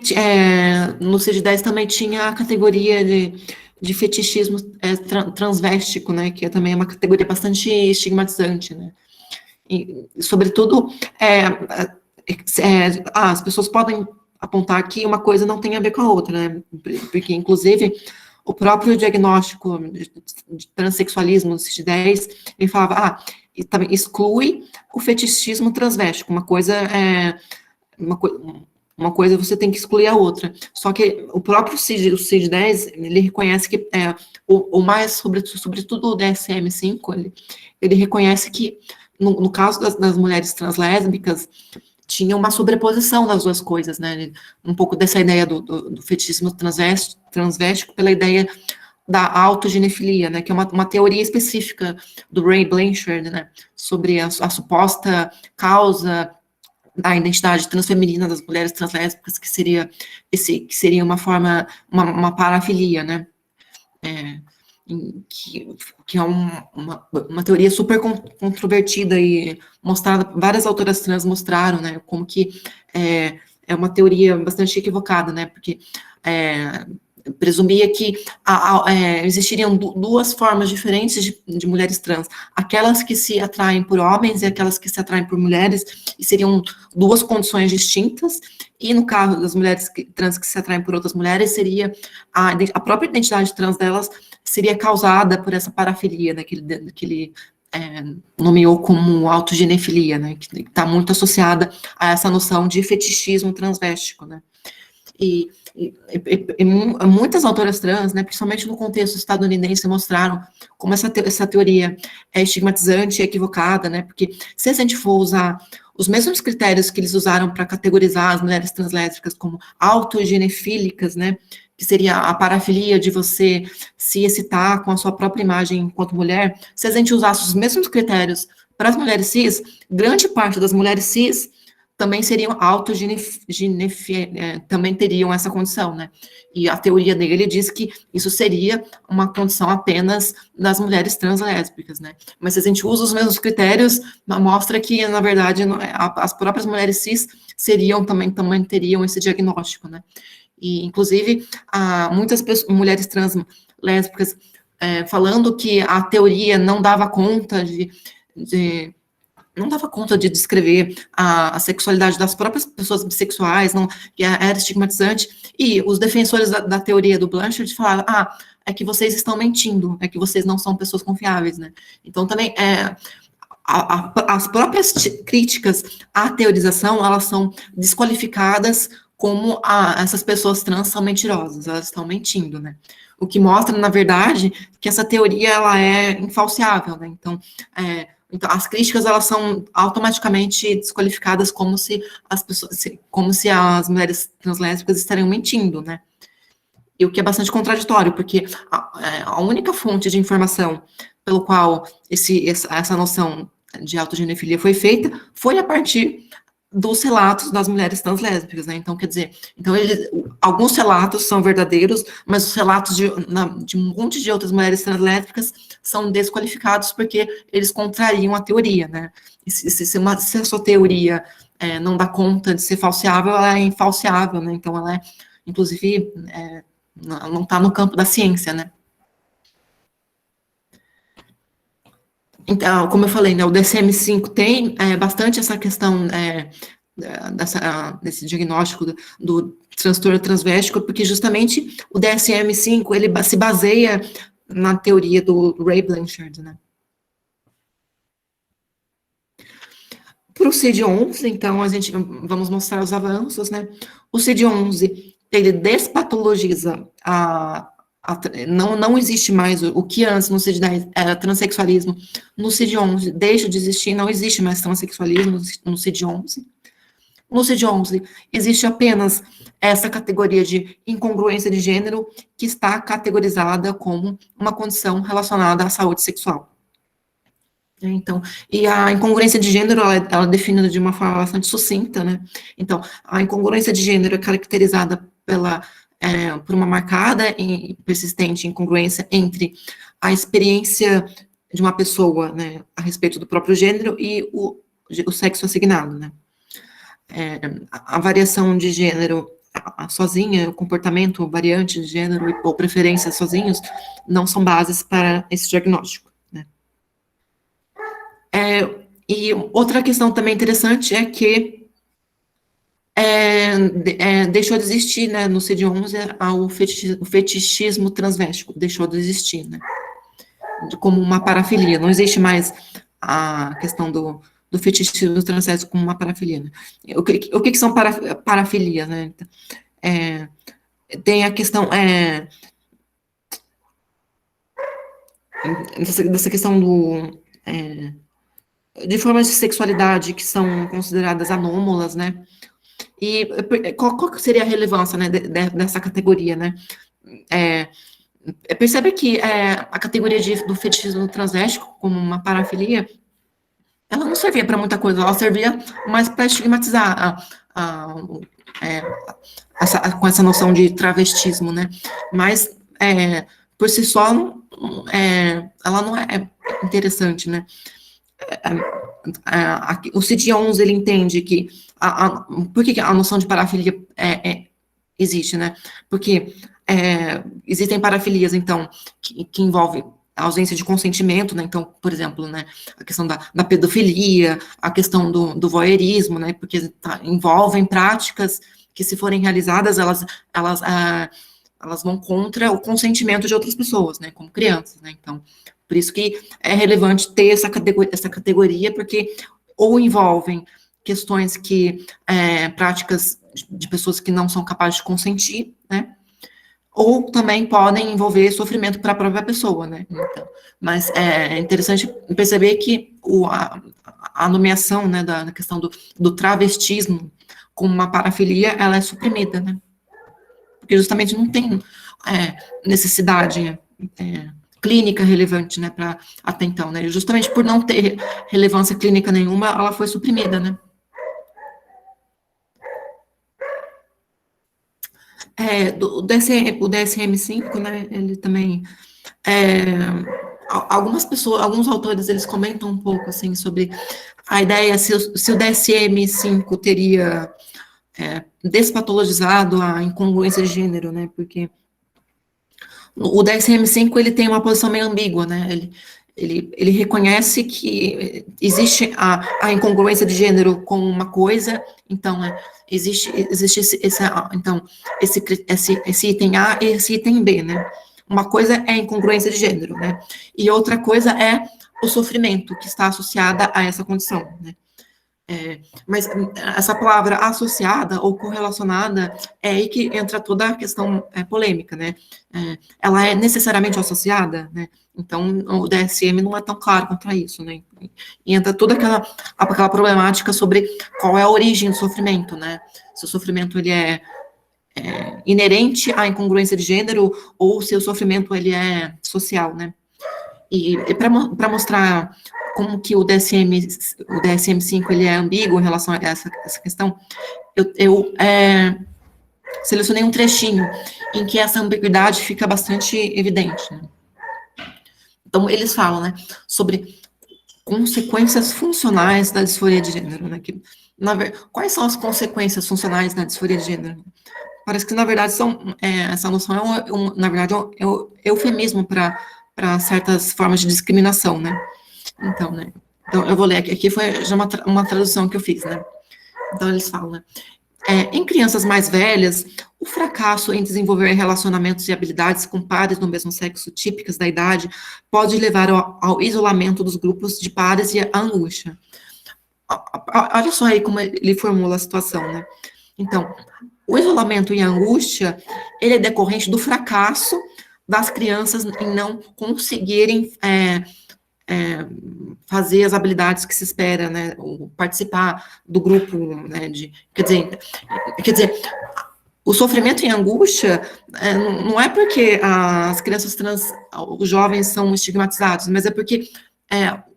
no CID-10 também tinha a categoria de fetichismo transvéstico, né, que também é uma categoria bastante estigmatizante, né, e sobretudo, as pessoas podem apontar que uma coisa não tem a ver com a outra, né, porque, inclusive, o próprio diagnóstico de transexualismo no CID-10, ele falava, e também exclui o fetichismo transvéstico, uma coisa você tem que excluir a outra. Só que o próprio CID-10, ele reconhece que, mais, sobretudo o DSM-5, ele reconhece que, no caso das mulheres translésbicas, tinha uma sobreposição das duas coisas, né? Um pouco dessa ideia do fetichismo transvéstico pela ideia da autoginefilia, né? Que é uma teoria específica do Ray Blanchard, né? Sobre a suposta causa da identidade transfeminina das mulheres translésbicas, que seria uma forma, uma parafilia, né? Que é uma teoria super controvertida e mostrada, várias autoras trans mostraram, né, como que é uma teoria bastante equivocada, né, porque presumia que existiriam duas formas diferentes de mulheres trans, aquelas que se atraem por homens e aquelas que se atraem por mulheres, e seriam duas condições distintas, e no caso das mulheres trans que se atraem por outras mulheres, seria a própria identidade trans delas seria causada por essa parafilia, né, que ele nomeou como autoginefilia, né, que está muito associada a essa noção de fetichismo transvéstico, né. E muitas autoras trans, né, principalmente no contexto estadunidense, mostraram como essa teoria é estigmatizante e equivocada, né, porque se a gente for usar os mesmos critérios que eles usaram para categorizar as mulheres translésbicas como autogenefílicas, né, que seria a parafilia de você se excitar com a sua própria imagem enquanto mulher, se a gente usasse os mesmos critérios para as mulheres cis, grande parte das mulheres cis também seriam também teriam essa condição, né? E a teoria dele diz que isso seria uma condição apenas das mulheres translésbicas, né? Mas se a gente usa os mesmos critérios, mostra que, na verdade, as próprias mulheres cis também teriam esse diagnóstico, né? E, inclusive, muitas mulheres trans lésbicas falando que a teoria não dava conta de descrever a sexualidade das próprias pessoas bissexuais, que era estigmatizante, e os defensores da teoria do Blanchard falaram, é que vocês estão mentindo, é que vocês não são pessoas confiáveis, né? Então, também, as próprias críticas à teorização, elas são desqualificadas como essas pessoas trans são mentirosas, elas estão mentindo, né? O que mostra, na verdade, que essa teoria, ela é infalciável, né? Então, as críticas, elas são automaticamente desqualificadas como se as mulheres translésbicas estariam mentindo, né? E o que é bastante contraditório, porque a única fonte de informação pelo qual essa noção de autogenefilia foi feita foi a partir dos relatos das mulheres translésbicas, né? Então, quer dizer, alguns relatos são verdadeiros, mas os relatos de um monte de outras mulheres translésbicas são desqualificados porque eles contrariam a teoria, né? E se a sua teoria não dá conta de ser falseável, ela é infalciável, né? Então, ela inclusive, não está no campo da ciência, né? Então, como eu falei, né, o DSM-5 tem bastante essa questão desse diagnóstico do transtorno transvéstico, porque justamente o DSM-5, ele se baseia na teoria do Ray Blanchard, né. Para o CID-11, então, vamos mostrar os avanços, né. O CID-11, ele despatologiza não existe mais o que antes no CID-10 era transexualismo, no CID-11 deixa de existir, não existe mais transexualismo no CID-11. No CID-11 existe apenas essa categoria de incongruência de gênero que está categorizada como uma condição relacionada à saúde sexual. Então, e a incongruência de gênero, ela é definida de uma forma bastante sucinta, né? Então, a incongruência de gênero é caracterizada por uma marcada e persistente incongruência entre a experiência de uma pessoa, né, a respeito do próprio gênero e o sexo assignado, né. A variação de gênero sozinha, o comportamento variante de gênero ou preferências sozinhos não são bases para esse diagnóstico, né. E outra questão também interessante é que deixou de existir, né, no CID-11 o fetichismo transvéstico, deixou de existir, né, como uma parafilia, não existe mais a questão do fetichismo transvéstico como uma parafilia, né. O que são parafilias, né? Tem a questão dessa questão de formas de sexualidade que são consideradas anômalas, né? E qual seria a relevância, né, dessa categoria, né? Percebe que a categoria do fetichismo transvéstico, como uma parafilia, ela não servia para muita coisa, ela servia mais para estigmatizar com essa noção de travestismo, né? Mas, por si só, ela não é interessante, né? O CID-11, ele entende que por que a noção de parafilia existe, né? Porque existem parafilias, então, que envolvem a ausência de consentimento, né? Então, por exemplo, né, a questão da pedofilia, a questão do voyeurismo, né? Porque envolvem práticas que, se forem realizadas, elas vão contra o consentimento de outras pessoas, né? Como crianças, né? Então, por isso que é relevante ter essa categoria, porque ou envolvem questões práticas de pessoas que não são capazes de consentir, né? Ou também podem envolver sofrimento para a própria pessoa, né? Então, mas é interessante perceber que a nomeação, né, da questão do travestismo como uma parafilia, ela é suprimida, né? Porque justamente não tem necessidade clínica relevante, né, para até então, né? Justamente por não ter relevância clínica nenhuma, ela foi suprimida, né? O DSM-5, né, ele também, alguns autores, eles comentam um pouco, assim, sobre a ideia se o DSM-5 teria despatologizado a incongruência de gênero, né, porque o DSM-5, ele tem uma posição meio ambígua, né, ele reconhece que existe a incongruência de gênero como uma coisa, então, existe esse item A e esse item B, né? Uma coisa é a incongruência de gênero, né? E outra coisa é o sofrimento que está associada a essa condição, né? Mas essa palavra associada ou correlacionada é aí que entra toda a questão polêmica, né? Ela é necessariamente associada, né? Então, o DSM não é tão claro contra isso, né? E entra toda aquela problemática sobre qual é a origem do sofrimento, né? Se o sofrimento, ele é inerente à incongruência de gênero ou se o sofrimento, ele é social, né? E para mostrar como que o DSM-5, ele é ambíguo em relação a essa questão, eu selecionei um trechinho em que essa ambiguidade fica bastante evidente, né? Então, eles falam, né, sobre consequências funcionais da disforia de gênero, né? Quais são as consequências funcionais da disforia de gênero? Parece que, na verdade, essa noção na verdade, é um eufemismo para certas formas de discriminação, né? Então, né? Então, eu vou ler aqui foi já uma tradução que eu fiz, né? Então, eles falam, né? Em crianças mais velhas, o fracasso em desenvolver relacionamentos e habilidades com pares do mesmo sexo típicas da idade pode levar ao isolamento dos grupos de pares e à angústia. Olha só aí como ele formula a situação, né? Então, o isolamento e a angústia, ele é decorrente do fracasso das crianças em não conseguirem fazer as habilidades que se espera, né, ou participar do grupo, né, quer dizer, o sofrimento e a angústia não é porque as crianças trans, os jovens são estigmatizados, mas é porque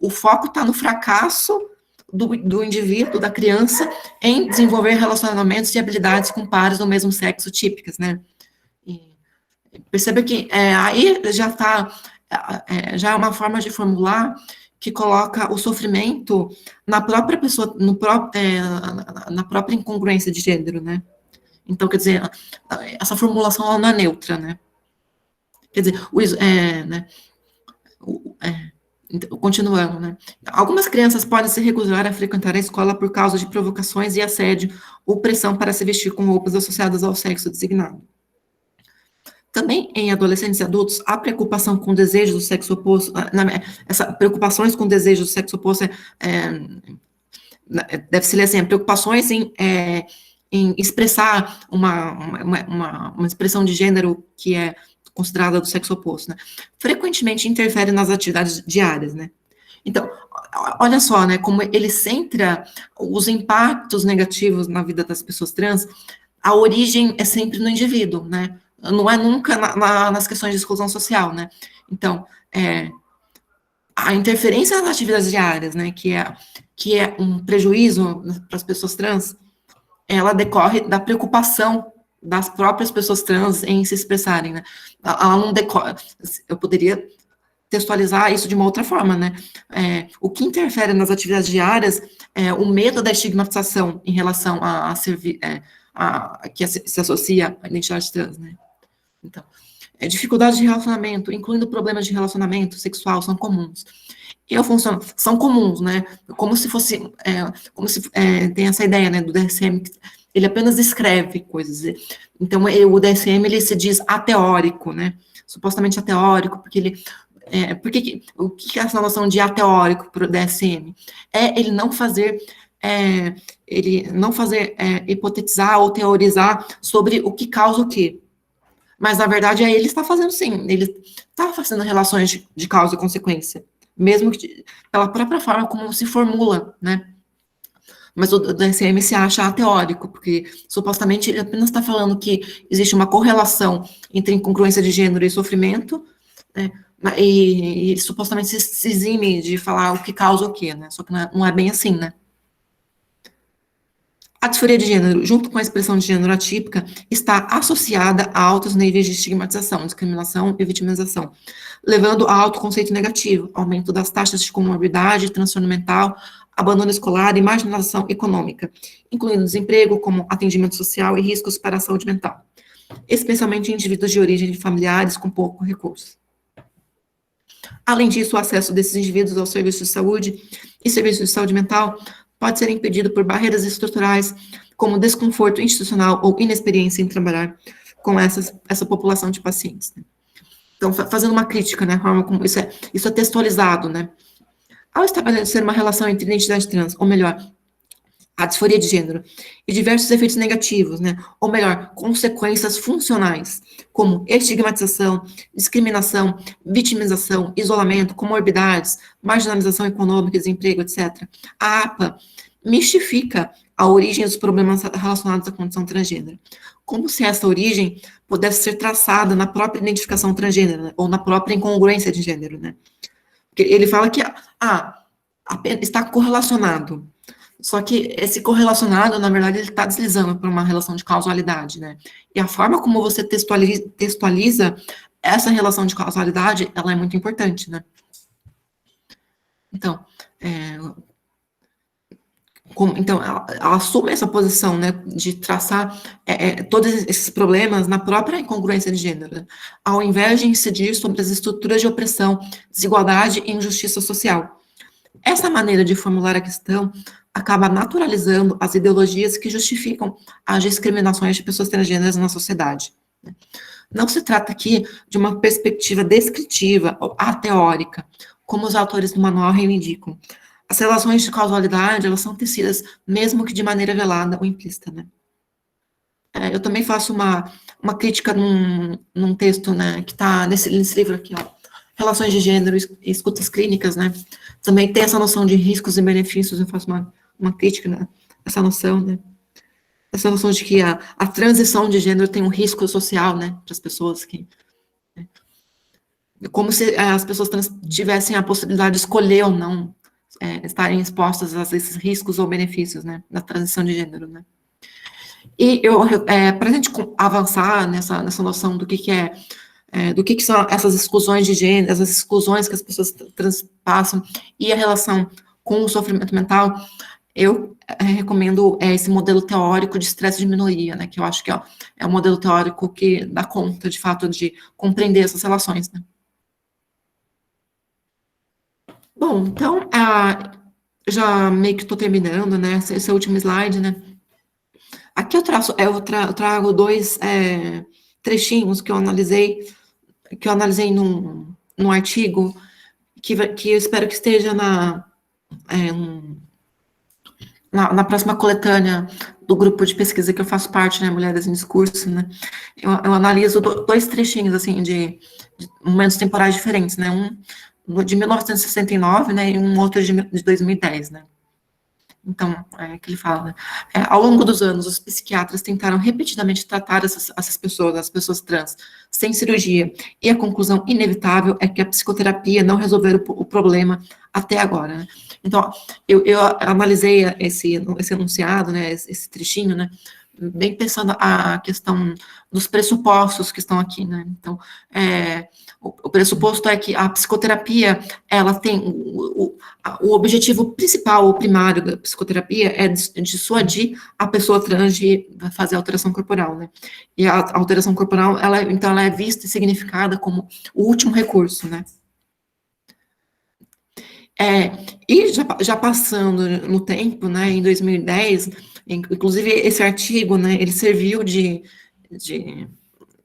o foco está no fracasso do indivíduo, da criança, em desenvolver relacionamentos e habilidades com pares do mesmo sexo típicas, né? E perceba que aí já está já é uma forma de formular que coloca o sofrimento na própria pessoa, na própria incongruência de gênero, né? Então, quer dizer, essa formulação ela não é neutra, né? Quer dizer, né? Continuando, né? Algumas crianças podem se recusar a frequentar a escola por causa de provocações e assédio ou pressão para se vestir com roupas associadas ao sexo designado. Também em adolescentes e adultos, a preocupação com desejos do sexo oposto, preocupações com desejos do sexo oposto deve-se ler assim, preocupações em expressar uma expressão de gênero que é considerada do sexo oposto, né? Frequentemente interfere nas atividades diárias, né? Então, olha só, né, como ele centra os impactos negativos na vida das pessoas trans, a origem é sempre no indivíduo, né? Não é nunca nas questões de exclusão social, né? Então, a interferência nas atividades diárias, né, que é um prejuízo para as pessoas trans, ela decorre da preocupação das próprias pessoas trans em se expressarem, né? Ela não decorre, eu poderia textualizar isso de uma outra forma, né? O que interfere nas atividades diárias é o medo da estigmatização em relação que se associa à identidade trans, né? Então, dificuldades de relacionamento, incluindo problemas de relacionamento sexual, são comuns. São comuns, né? Como se tem essa ideia, né, do DSM, ele apenas descreve coisas. Então, o DSM, ele se diz ateórico, né? Supostamente ateórico, porque o que é essa noção de ateórico para o DSM? Ele não fazer hipotetizar ou teorizar sobre o que causa o quê. Mas, na verdade, ele está fazendo sim, ele está fazendo relações de causa e consequência, mesmo que pela própria forma como se formula, né? Mas o DSM se acha ateórico, porque supostamente ele apenas está falando que existe uma correlação entre incongruência de gênero e sofrimento, né? E supostamente se exime de falar o que causa o quê, né? Só que não é bem assim, né? A disforia de gênero, junto com a expressão de gênero atípica, está associada a altos níveis de estigmatização, discriminação e vitimização, levando a autoconceito negativo, aumento das taxas de comorbidade, transtorno mental, abandono escolar e marginalização econômica, incluindo desemprego, como atendimento social e riscos para a saúde mental, especialmente em indivíduos de origem de familiares com pouco recurso. Além disso, o acesso desses indivíduos aos serviços de saúde e serviços de saúde mental pode ser impedido por barreiras estruturais, como desconforto institucional ou inexperiência em trabalhar com essa população de pacientes. Né? Então, fazendo uma crítica, né, a forma como isso é textualizado, né? Ao estabelecer uma relação entre identidade trans, ou melhor, a disforia de gênero, e diversos efeitos negativos, né, ou melhor, consequências funcionais, como estigmatização, discriminação, vitimização, isolamento, comorbidades, marginalização econômica, desemprego, etc. A APA mistifica a origem dos problemas relacionados à condição transgênero, como se essa origem pudesse ser traçada na própria identificação transgênero, né, ou na própria incongruência de gênero, né. Porque ele fala que está correlacionado. Só que esse correlacionado, na verdade, ele está deslizando para uma relação de causalidade, né? E a forma como você textualiza essa relação de causalidade, ela é muito importante, né? Então, ela assume essa posição, né, de traçar todos esses problemas na própria incongruência de gênero, né? Ao invés de incidir sobre as estruturas de opressão, desigualdade e injustiça social. Essa maneira de formular a questão acaba naturalizando as ideologias que justificam as discriminações de pessoas transgêneras na sociedade. Não se trata aqui de uma perspectiva descritiva ou ateórica, como os autores do manual reivindicam. As relações de causalidade, elas são tecidas, mesmo que de maneira velada ou implícita, né? Eu também faço uma crítica num texto, né, que está nesse livro aqui, ó, Relações de Gênero e Escutas Clínicas, né? Também tem essa noção de riscos e benefícios, eu faço uma crítica, né, essa noção, né? Essa noção de que a transição de gênero tem um risco social, né, para as pessoas que... Né, como se as pessoas trans tivessem a possibilidade de escolher ou não estarem expostas a esses riscos ou benefícios, né, da transição de gênero, né. E para a gente avançar nessa noção do que é do que são essas exclusões de gênero, essas exclusões que as pessoas trans passam, e a relação com o sofrimento mental, eu recomendo esse modelo teórico de estresse de minoria, né, que eu acho que é um modelo teórico que dá conta, de fato, de compreender essas relações, né. Bom, então, já meio que estou terminando, né, esse é o último slide, né. Aqui eu trago dois trechinhos que eu analisei num artigo que eu espero que esteja na próxima coletânea do grupo de pesquisa que eu faço parte, né, Mulheres em Discurso, né. Eu analiso dois trechinhos, assim, de momentos temporais diferentes, né, um de 1969, né, e um outro de 2010, né. Então, que ele fala, né? Ao longo dos anos, os psiquiatras tentaram repetidamente tratar essas pessoas, as pessoas trans, sem cirurgia, e a conclusão inevitável é que a psicoterapia não resolveu o problema até agora, né? Então, eu analisei esse enunciado, né, esse trechinho, né, bem pensando a questão dos pressupostos que estão aqui, né? Então, o pressuposto é que a psicoterapia, ela tem o objetivo principal, o primário da psicoterapia é dissuadir a pessoa trans de fazer alteração corporal, né? E a alteração corporal, então, ela é vista e significada como o último recurso, né? E já passando no tempo, né, em 2010, inclusive esse artigo, né, ele serviu de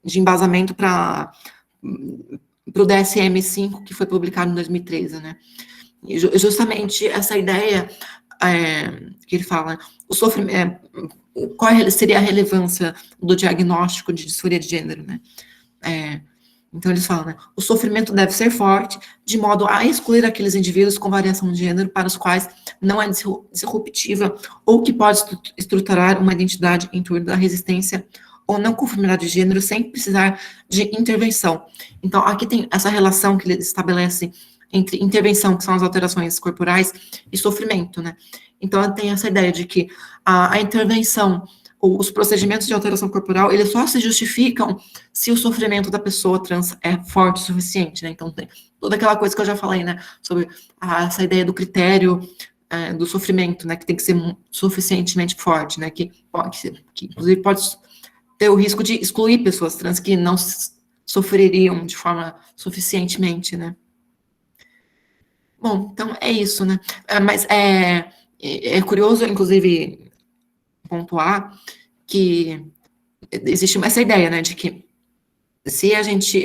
embasamento para o DSM-5, que foi publicado em 2013, né? E justamente essa ideia que ele fala, o sofrimento, qual seria a relevância do diagnóstico de disforia de gênero, né? Então, eles falam, né, o sofrimento deve ser forte, de modo a excluir aqueles indivíduos com variação de gênero para os quais não é disruptiva ou que pode estruturar uma identidade em torno da resistência ou não conformidade de gênero sem precisar de intervenção. Então, aqui tem essa relação que ele estabelece entre intervenção, que são as alterações corporais, e sofrimento, né? Então, tem essa ideia de que a intervenção, os procedimentos de alteração corporal, eles só se justificam se o sofrimento da pessoa trans é forte o suficiente, né? Então, tem toda aquela coisa que eu já falei, né? Sobre essa ideia do critério do sofrimento, né? Que tem que ser suficientemente forte, né? Que inclusive, pode ter o risco de excluir pessoas trans que não sofreriam de forma suficientemente, né? Bom, então é isso, né? Mas é curioso, inclusive, pontuar que existe essa ideia, né, de que se a gente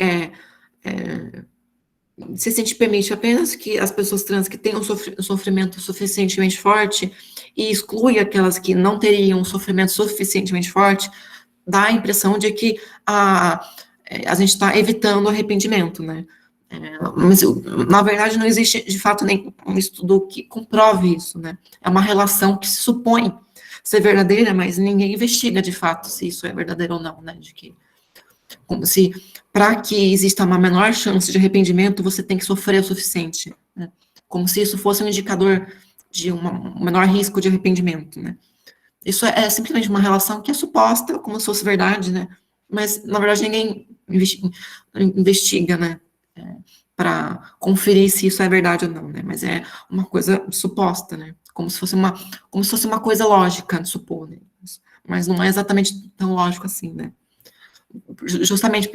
se a gente permite apenas que as pessoas trans que tenham um sofrimento suficientemente forte e exclui aquelas que não teriam um sofrimento suficientemente forte, dá a impressão de que a gente está evitando arrependimento, né? Mas, na verdade, não existe, de fato, nem um estudo que comprove isso, né? É uma relação que se supõe ser verdadeira, mas ninguém investiga, de fato, se isso é verdadeiro ou não, né? De que, como se, para que exista uma menor chance de arrependimento, você tem que sofrer o suficiente, né? Como se isso fosse um indicador de um menor risco de arrependimento, né? Isso é simplesmente uma relação que é suposta, como se fosse verdade, né? Mas, na verdade, ninguém investiga, né? Para conferir se isso é verdade ou não, né? Mas é uma coisa suposta, né? Como se fosse uma coisa lógica, supor, né? Mas não é exatamente tão lógico assim, né? Justamente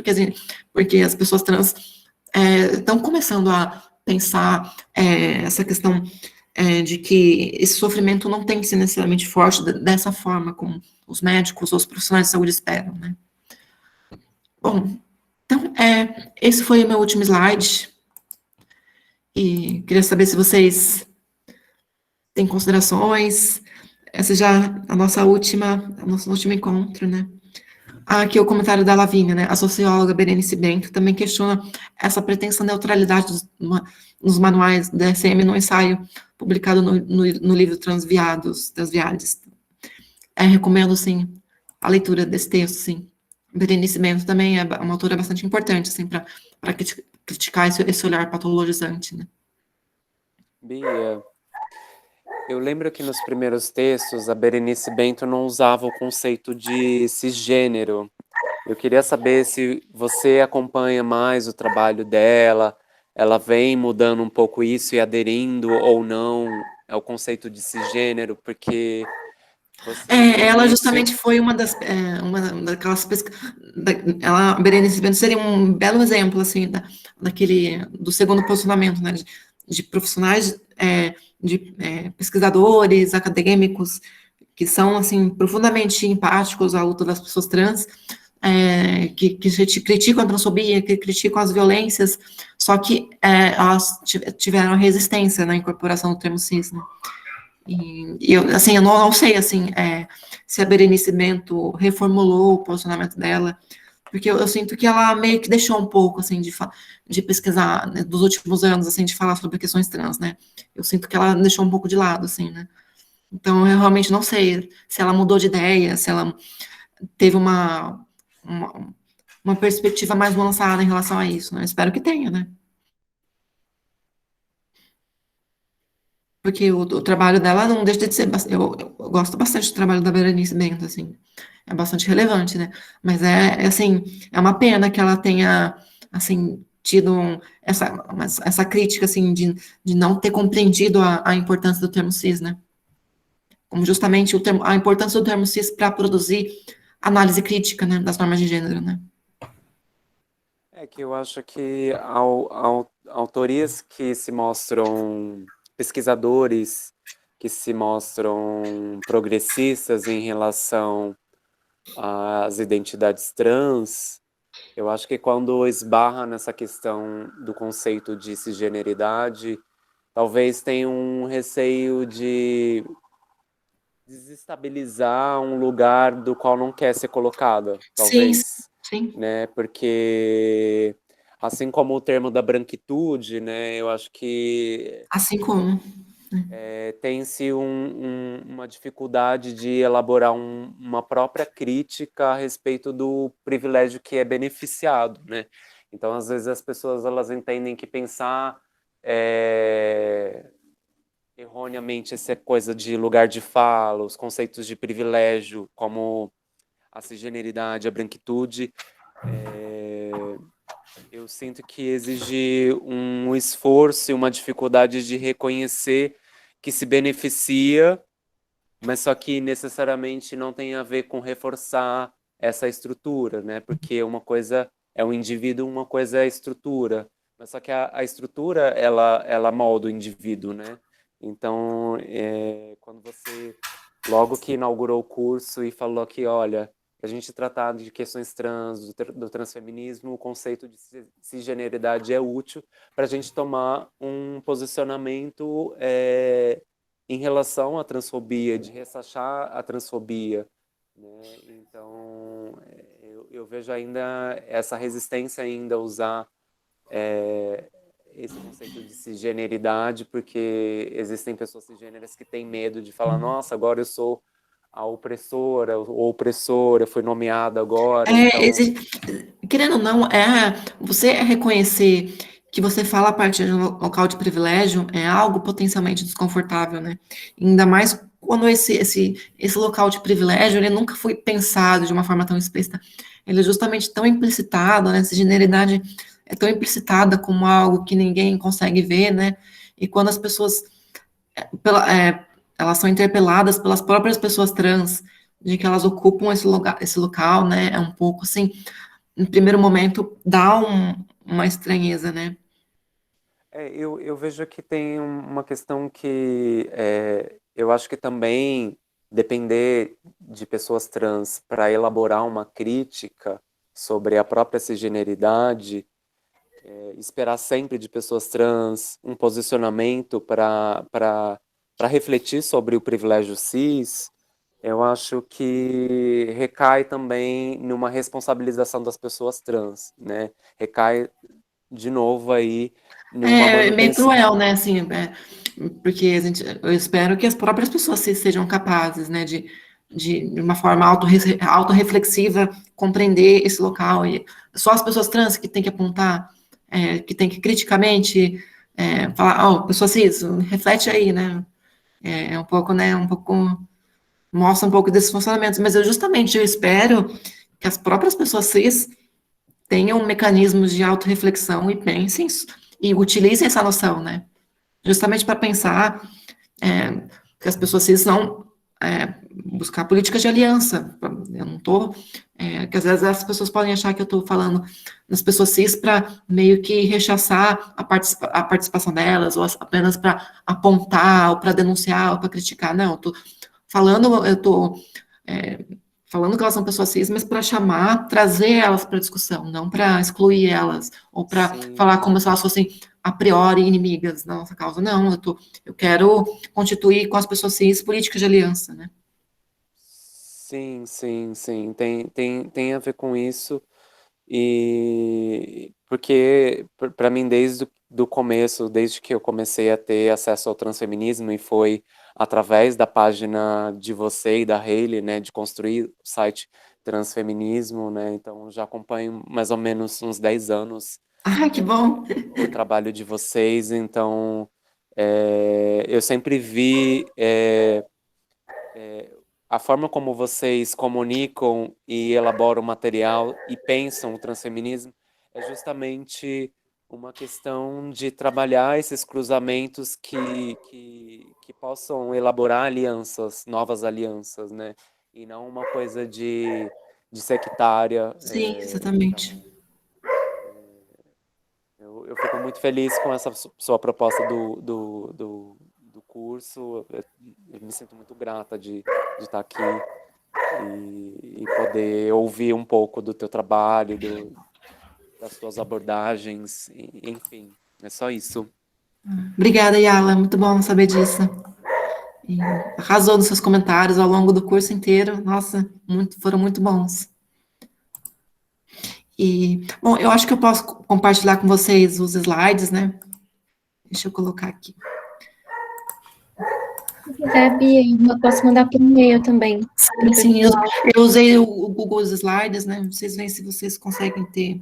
porque as pessoas trans estão começando a pensar essa questão de que esse sofrimento não tem que ser necessariamente forte dessa forma como os médicos ou os profissionais de saúde esperam, né? Bom, então, esse foi o meu último slide, e queria saber se vocês têm considerações. Essa já é o nosso último encontro, né? Aqui o comentário da Lavínia, né? A socióloga Berenice Bento também questiona essa pretensa neutralidade nos manuais da DSM no ensaio publicado no livro Transviados. Recomendo, sim, a leitura desse texto, sim. Berenice Bento também é uma autora bastante importante, assim, para criticar esse olhar patologizante, né? Bia, eu lembro que nos primeiros textos a Berenice Bento não usava o conceito de cisgênero. Eu queria saber se você acompanha mais o trabalho dela, ela vem mudando um pouco isso e aderindo ou não ao conceito de cisgênero, porque você no Ela início... justamente foi uma daquelas ela, a Berenice Bento seria um belo exemplo, assim, do segundo posicionamento, né, de profissionais, pesquisadores, acadêmicos, que são, assim, profundamente empáticos à luta das pessoas trans, que criticam a transfobia, que criticam as violências, só que elas tiveram resistência na incorporação do termo cis, né? E eu, assim, eu não sei, assim, se a Berenice Bento reformulou o posicionamento dela, porque eu sinto que ela meio que deixou um pouco, assim, de pesquisar, né, dos últimos anos, assim, de falar sobre questões trans, né? Eu sinto que ela deixou um pouco de lado, assim, né? Então, eu realmente não sei se ela mudou de ideia, se ela teve uma, uma perspectiva mais lançada em relação a isso, né? Eu espero que tenha, né? Porque o trabalho dela não deixa de ser. Eu gosto bastante do trabalho da Berenice Bento, assim. É bastante relevante, né? Mas assim, é uma pena que ela tenha, assim, tido essa crítica, assim, de não ter compreendido a importância do termo cis, né? Como justamente a importância do termo cis para produzir análise crítica, né, das normas de gênero, né? É que eu acho que autorias que se mostram pesquisadores, que se mostram progressistas em relação às identidades trans, eu acho que quando esbarra nessa questão do conceito de cisgeneridade, talvez tenha um receio de desestabilizar um lugar do qual não quer ser colocada, Sim, talvez, sim. né? Porque assim como o termo da branquitude, né? Eu acho que Assim como. tem-se uma dificuldade de elaborar uma própria crítica a respeito do privilégio que é beneficiado, né? Então, às vezes as pessoas elas entendem que pensar erroneamente essa coisa de lugar de fala, os conceitos de privilégio, como a cisgeneridade, a branquitude, eu sinto que exige um esforço e uma dificuldade de reconhecer que se beneficia, mas só que necessariamente não tem a ver com reforçar essa estrutura, né? Porque uma coisa é o indivíduo, uma coisa é a estrutura, mas só que a estrutura ela molda o indivíduo, né? Então, quando você logo que inaugurou o curso e falou que, olha, para a gente tratar de questões trans, do transfeminismo, o conceito de cisgeneridade é útil para a gente tomar um posicionamento em relação à transfobia, de ressachar a transfobia, né? Então, eu vejo ainda essa resistência ainda a usar esse conceito de cisgeneridade, porque existem pessoas cisgêneras que têm medo de falar, nossa, agora eu sou a opressora, ou opressora, foi nomeada agora, então... Querendo ou não, você reconhecer que você fala a partir de um local de privilégio é algo potencialmente desconfortável, né? Ainda mais quando esse local de privilégio, ele nunca foi pensado de uma forma tão explícita. Ele é justamente tão implicitado, né? Essa generalidade é tão implicitada como algo que ninguém consegue ver, né? E quando as pessoas elas são interpeladas pelas próprias pessoas trans, de que elas ocupam esse local, né? É um pouco assim, no primeiro momento, dá uma estranheza, né? Eu vejo que tem uma questão que eu acho que também depender de pessoas trans para elaborar uma crítica sobre a própria cisgeneridade, esperar sempre de pessoas trans um posicionamento para refletir sobre o privilégio cis, eu acho que recai também numa responsabilização das pessoas trans, né? Recai de novo aí numa É meio manutenção. cruel, né? Assim, porque eu espero que as próprias pessoas sejam capazes, né, de uma forma autorreflexiva, compreender esse local. E só as pessoas trans que têm que apontar, que têm que criticamente falar, ó, pessoa cis, reflete aí, né? É um pouco, né? Mostra um pouco desses funcionamentos. Mas eu espero que as próprias pessoas cis tenham mecanismos de autorreflexão e pensem e utilizem essa noção, né? Justamente para pensar que as pessoas cis não buscar políticas de aliança. Eu não estou... que às vezes as pessoas podem achar que eu estou falando das pessoas cis para meio que rechaçar a participação delas, ou apenas para apontar, ou para denunciar, ou para criticar. Não, eu estou falando que elas são pessoas cis, mas para trazer elas para a discussão, não para excluir elas, ou para falar como se elas fossem a priori inimigas da nossa causa. Não, eu quero constituir com as pessoas cis políticas de aliança, né? Sim, sim, sim, tem a ver com isso, e porque para mim desde do começo, desde que eu comecei a ter acesso ao transfeminismo, e foi através da página de você e da Hayley, né, de construir o site Transfeminismo, né, então já acompanho mais ou menos uns 10 anos Ah, que bom! o trabalho de vocês, então eu sempre vi a forma como vocês comunicam e elaboram o material e pensam o transfeminismo é justamente uma questão de trabalhar esses cruzamentos que possam elaborar alianças, novas alianças, né? E não uma coisa de sectária. Sim, exatamente. Então, eu fico muito feliz com essa sua proposta do curso. Eu me sinto muito grata de estar aqui e poder ouvir um pouco do teu trabalho, das tuas abordagens, enfim, é só isso. Obrigada, Yala, muito bom saber disso. E arrasou nos seus comentários ao longo do curso inteiro, nossa, foram muito bons. E, bom, eu acho que eu posso compartilhar com vocês os slides, né? Deixa eu colocar aqui. Se quiser, Bia, eu posso mandar por e-mail também. Sim, eu usei o Google Slides, né? Vocês veem se vocês conseguem ter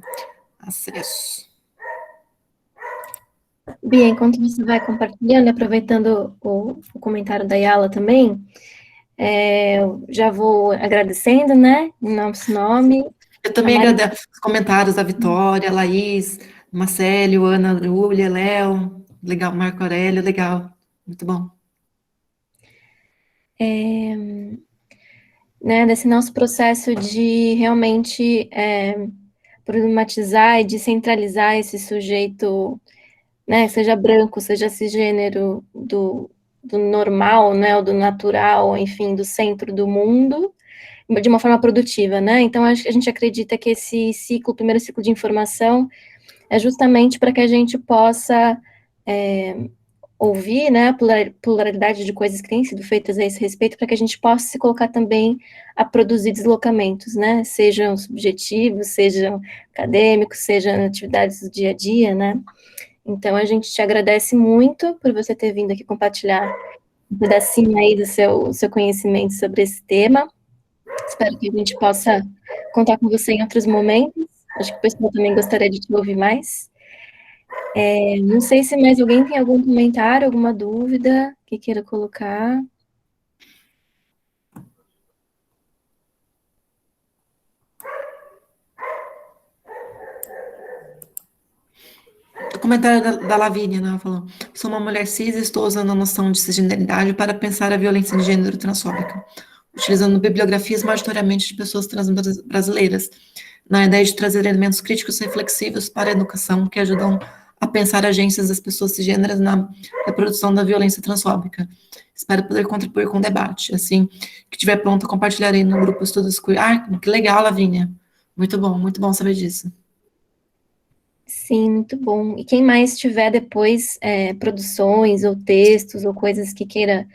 acesso. Bia, enquanto você vai compartilhando, aproveitando o comentário da Yala também, eu já vou agradecendo, né, em nosso nome. Eu também agradeço os comentários da Vitória, Laís, Marcelo, Ana Júlia, Léo, legal, Marco Aurélio, legal, muito bom. Né, desse nosso processo de realmente problematizar e descentralizar esse sujeito, né, seja branco, seja cisgênero, do normal, né, ou do natural, enfim, do centro do mundo, de uma forma produtiva, né? Então, a gente acredita que esse ciclo, o primeiro ciclo de informação, é justamente para que a gente possa ouvir, né, a pluralidade de coisas que têm sido feitas a esse respeito, para que a gente possa se colocar também a produzir deslocamentos, né, sejam subjetivos, sejam acadêmicos, sejam atividades do dia a dia, né. Então, a gente te agradece muito por você ter vindo aqui compartilhar um pedacinho aí do seu conhecimento sobre esse tema. Espero que a gente possa contar com você em outros momentos. Acho que o pessoal também gostaria de te ouvir mais. Não sei se mais alguém tem algum comentário, alguma dúvida que queira colocar. O comentário da Lavínia, né, ela falou: sou uma mulher cis e estou usando a noção de cisgeneridade para pensar a violência de gênero transfóbica, utilizando bibliografias majoritariamente de pessoas trans brasileiras, na ideia de trazer elementos críticos e reflexivos para a educação que ajudam a pensar agências das pessoas cisgêneras na reprodução da violência transfóbica. Espero poder contribuir com o debate. Assim que estiver pronto, compartilharei no grupo Estudos Queer. Ah, que legal, Lavínia. Muito bom saber disso. Sim, muito bom. E quem mais tiver depois produções ou textos ou coisas que queira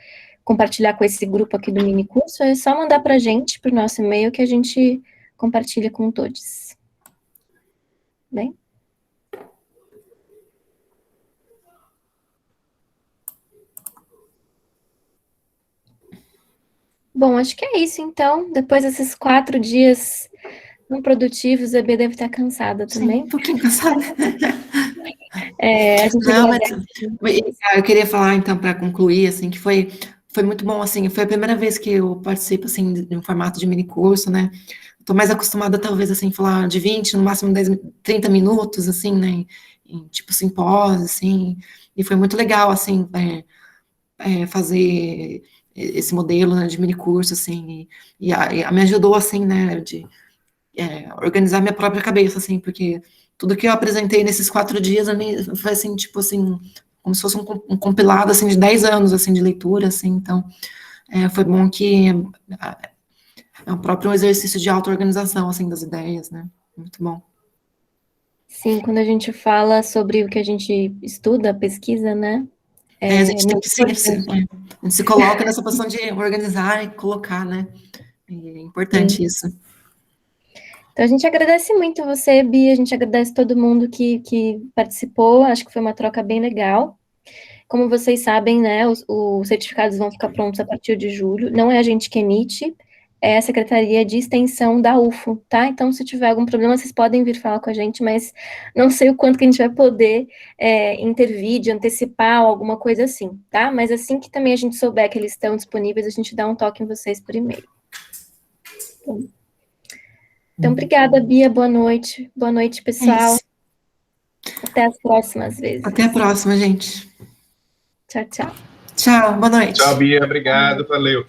compartilhar com esse grupo aqui do mini curso, é só mandar para a gente, para o nosso e-mail, que a gente compartilha com todos. Bem? Bom, acho que é isso, então. Depois desses 4 dias não produtivos, a Bia deve estar cansada também. Sim, um pouquinho cansada. A gente Não, mas eu queria falar, então, para concluir, assim, que foi foi muito bom, assim, foi a primeira vez que eu participo, assim, de um formato de mini curso, né? Estou mais acostumada, talvez, assim, falar de 20, no máximo 10, 30 minutos, assim, né? Em tipo simpósio, assim, e foi muito legal, assim, fazer esse modelo, né, de mini curso, assim, me ajudou, assim, né, de organizar minha própria cabeça, assim, porque tudo que eu apresentei nesses 4 dias foi, assim, tipo, assim, como se fosse um compilado, assim, de 10 anos, assim, de leitura, assim, então, foi bom que é um próprio exercício de auto-organização, assim, das ideias, né, muito bom. Sim, quando a gente fala sobre o que a gente estuda, pesquisa, né? A gente tem muito que a gente se coloca nessa posição de organizar e colocar, né, é importante isso. Então, a gente agradece muito você, Bia, a gente agradece todo mundo que participou, acho que foi uma troca bem legal. Como vocês sabem, né, os certificados vão ficar prontos a partir de julho, não é a gente que emite, é a Secretaria de Extensão da UFO, tá? Então, se tiver algum problema, vocês podem vir falar com a gente, mas não sei o quanto que a gente vai poder intervir, de antecipar alguma coisa assim, tá? Mas assim que também a gente souber que eles estão disponíveis, a gente dá um toque em vocês por e-mail. Então, obrigada, Bia, boa noite. Boa noite, pessoal. Até as próximas vezes. Até a próxima, gente. Tchau, tchau. Tchau, boa noite. Tchau, Bia, obrigado, valeu.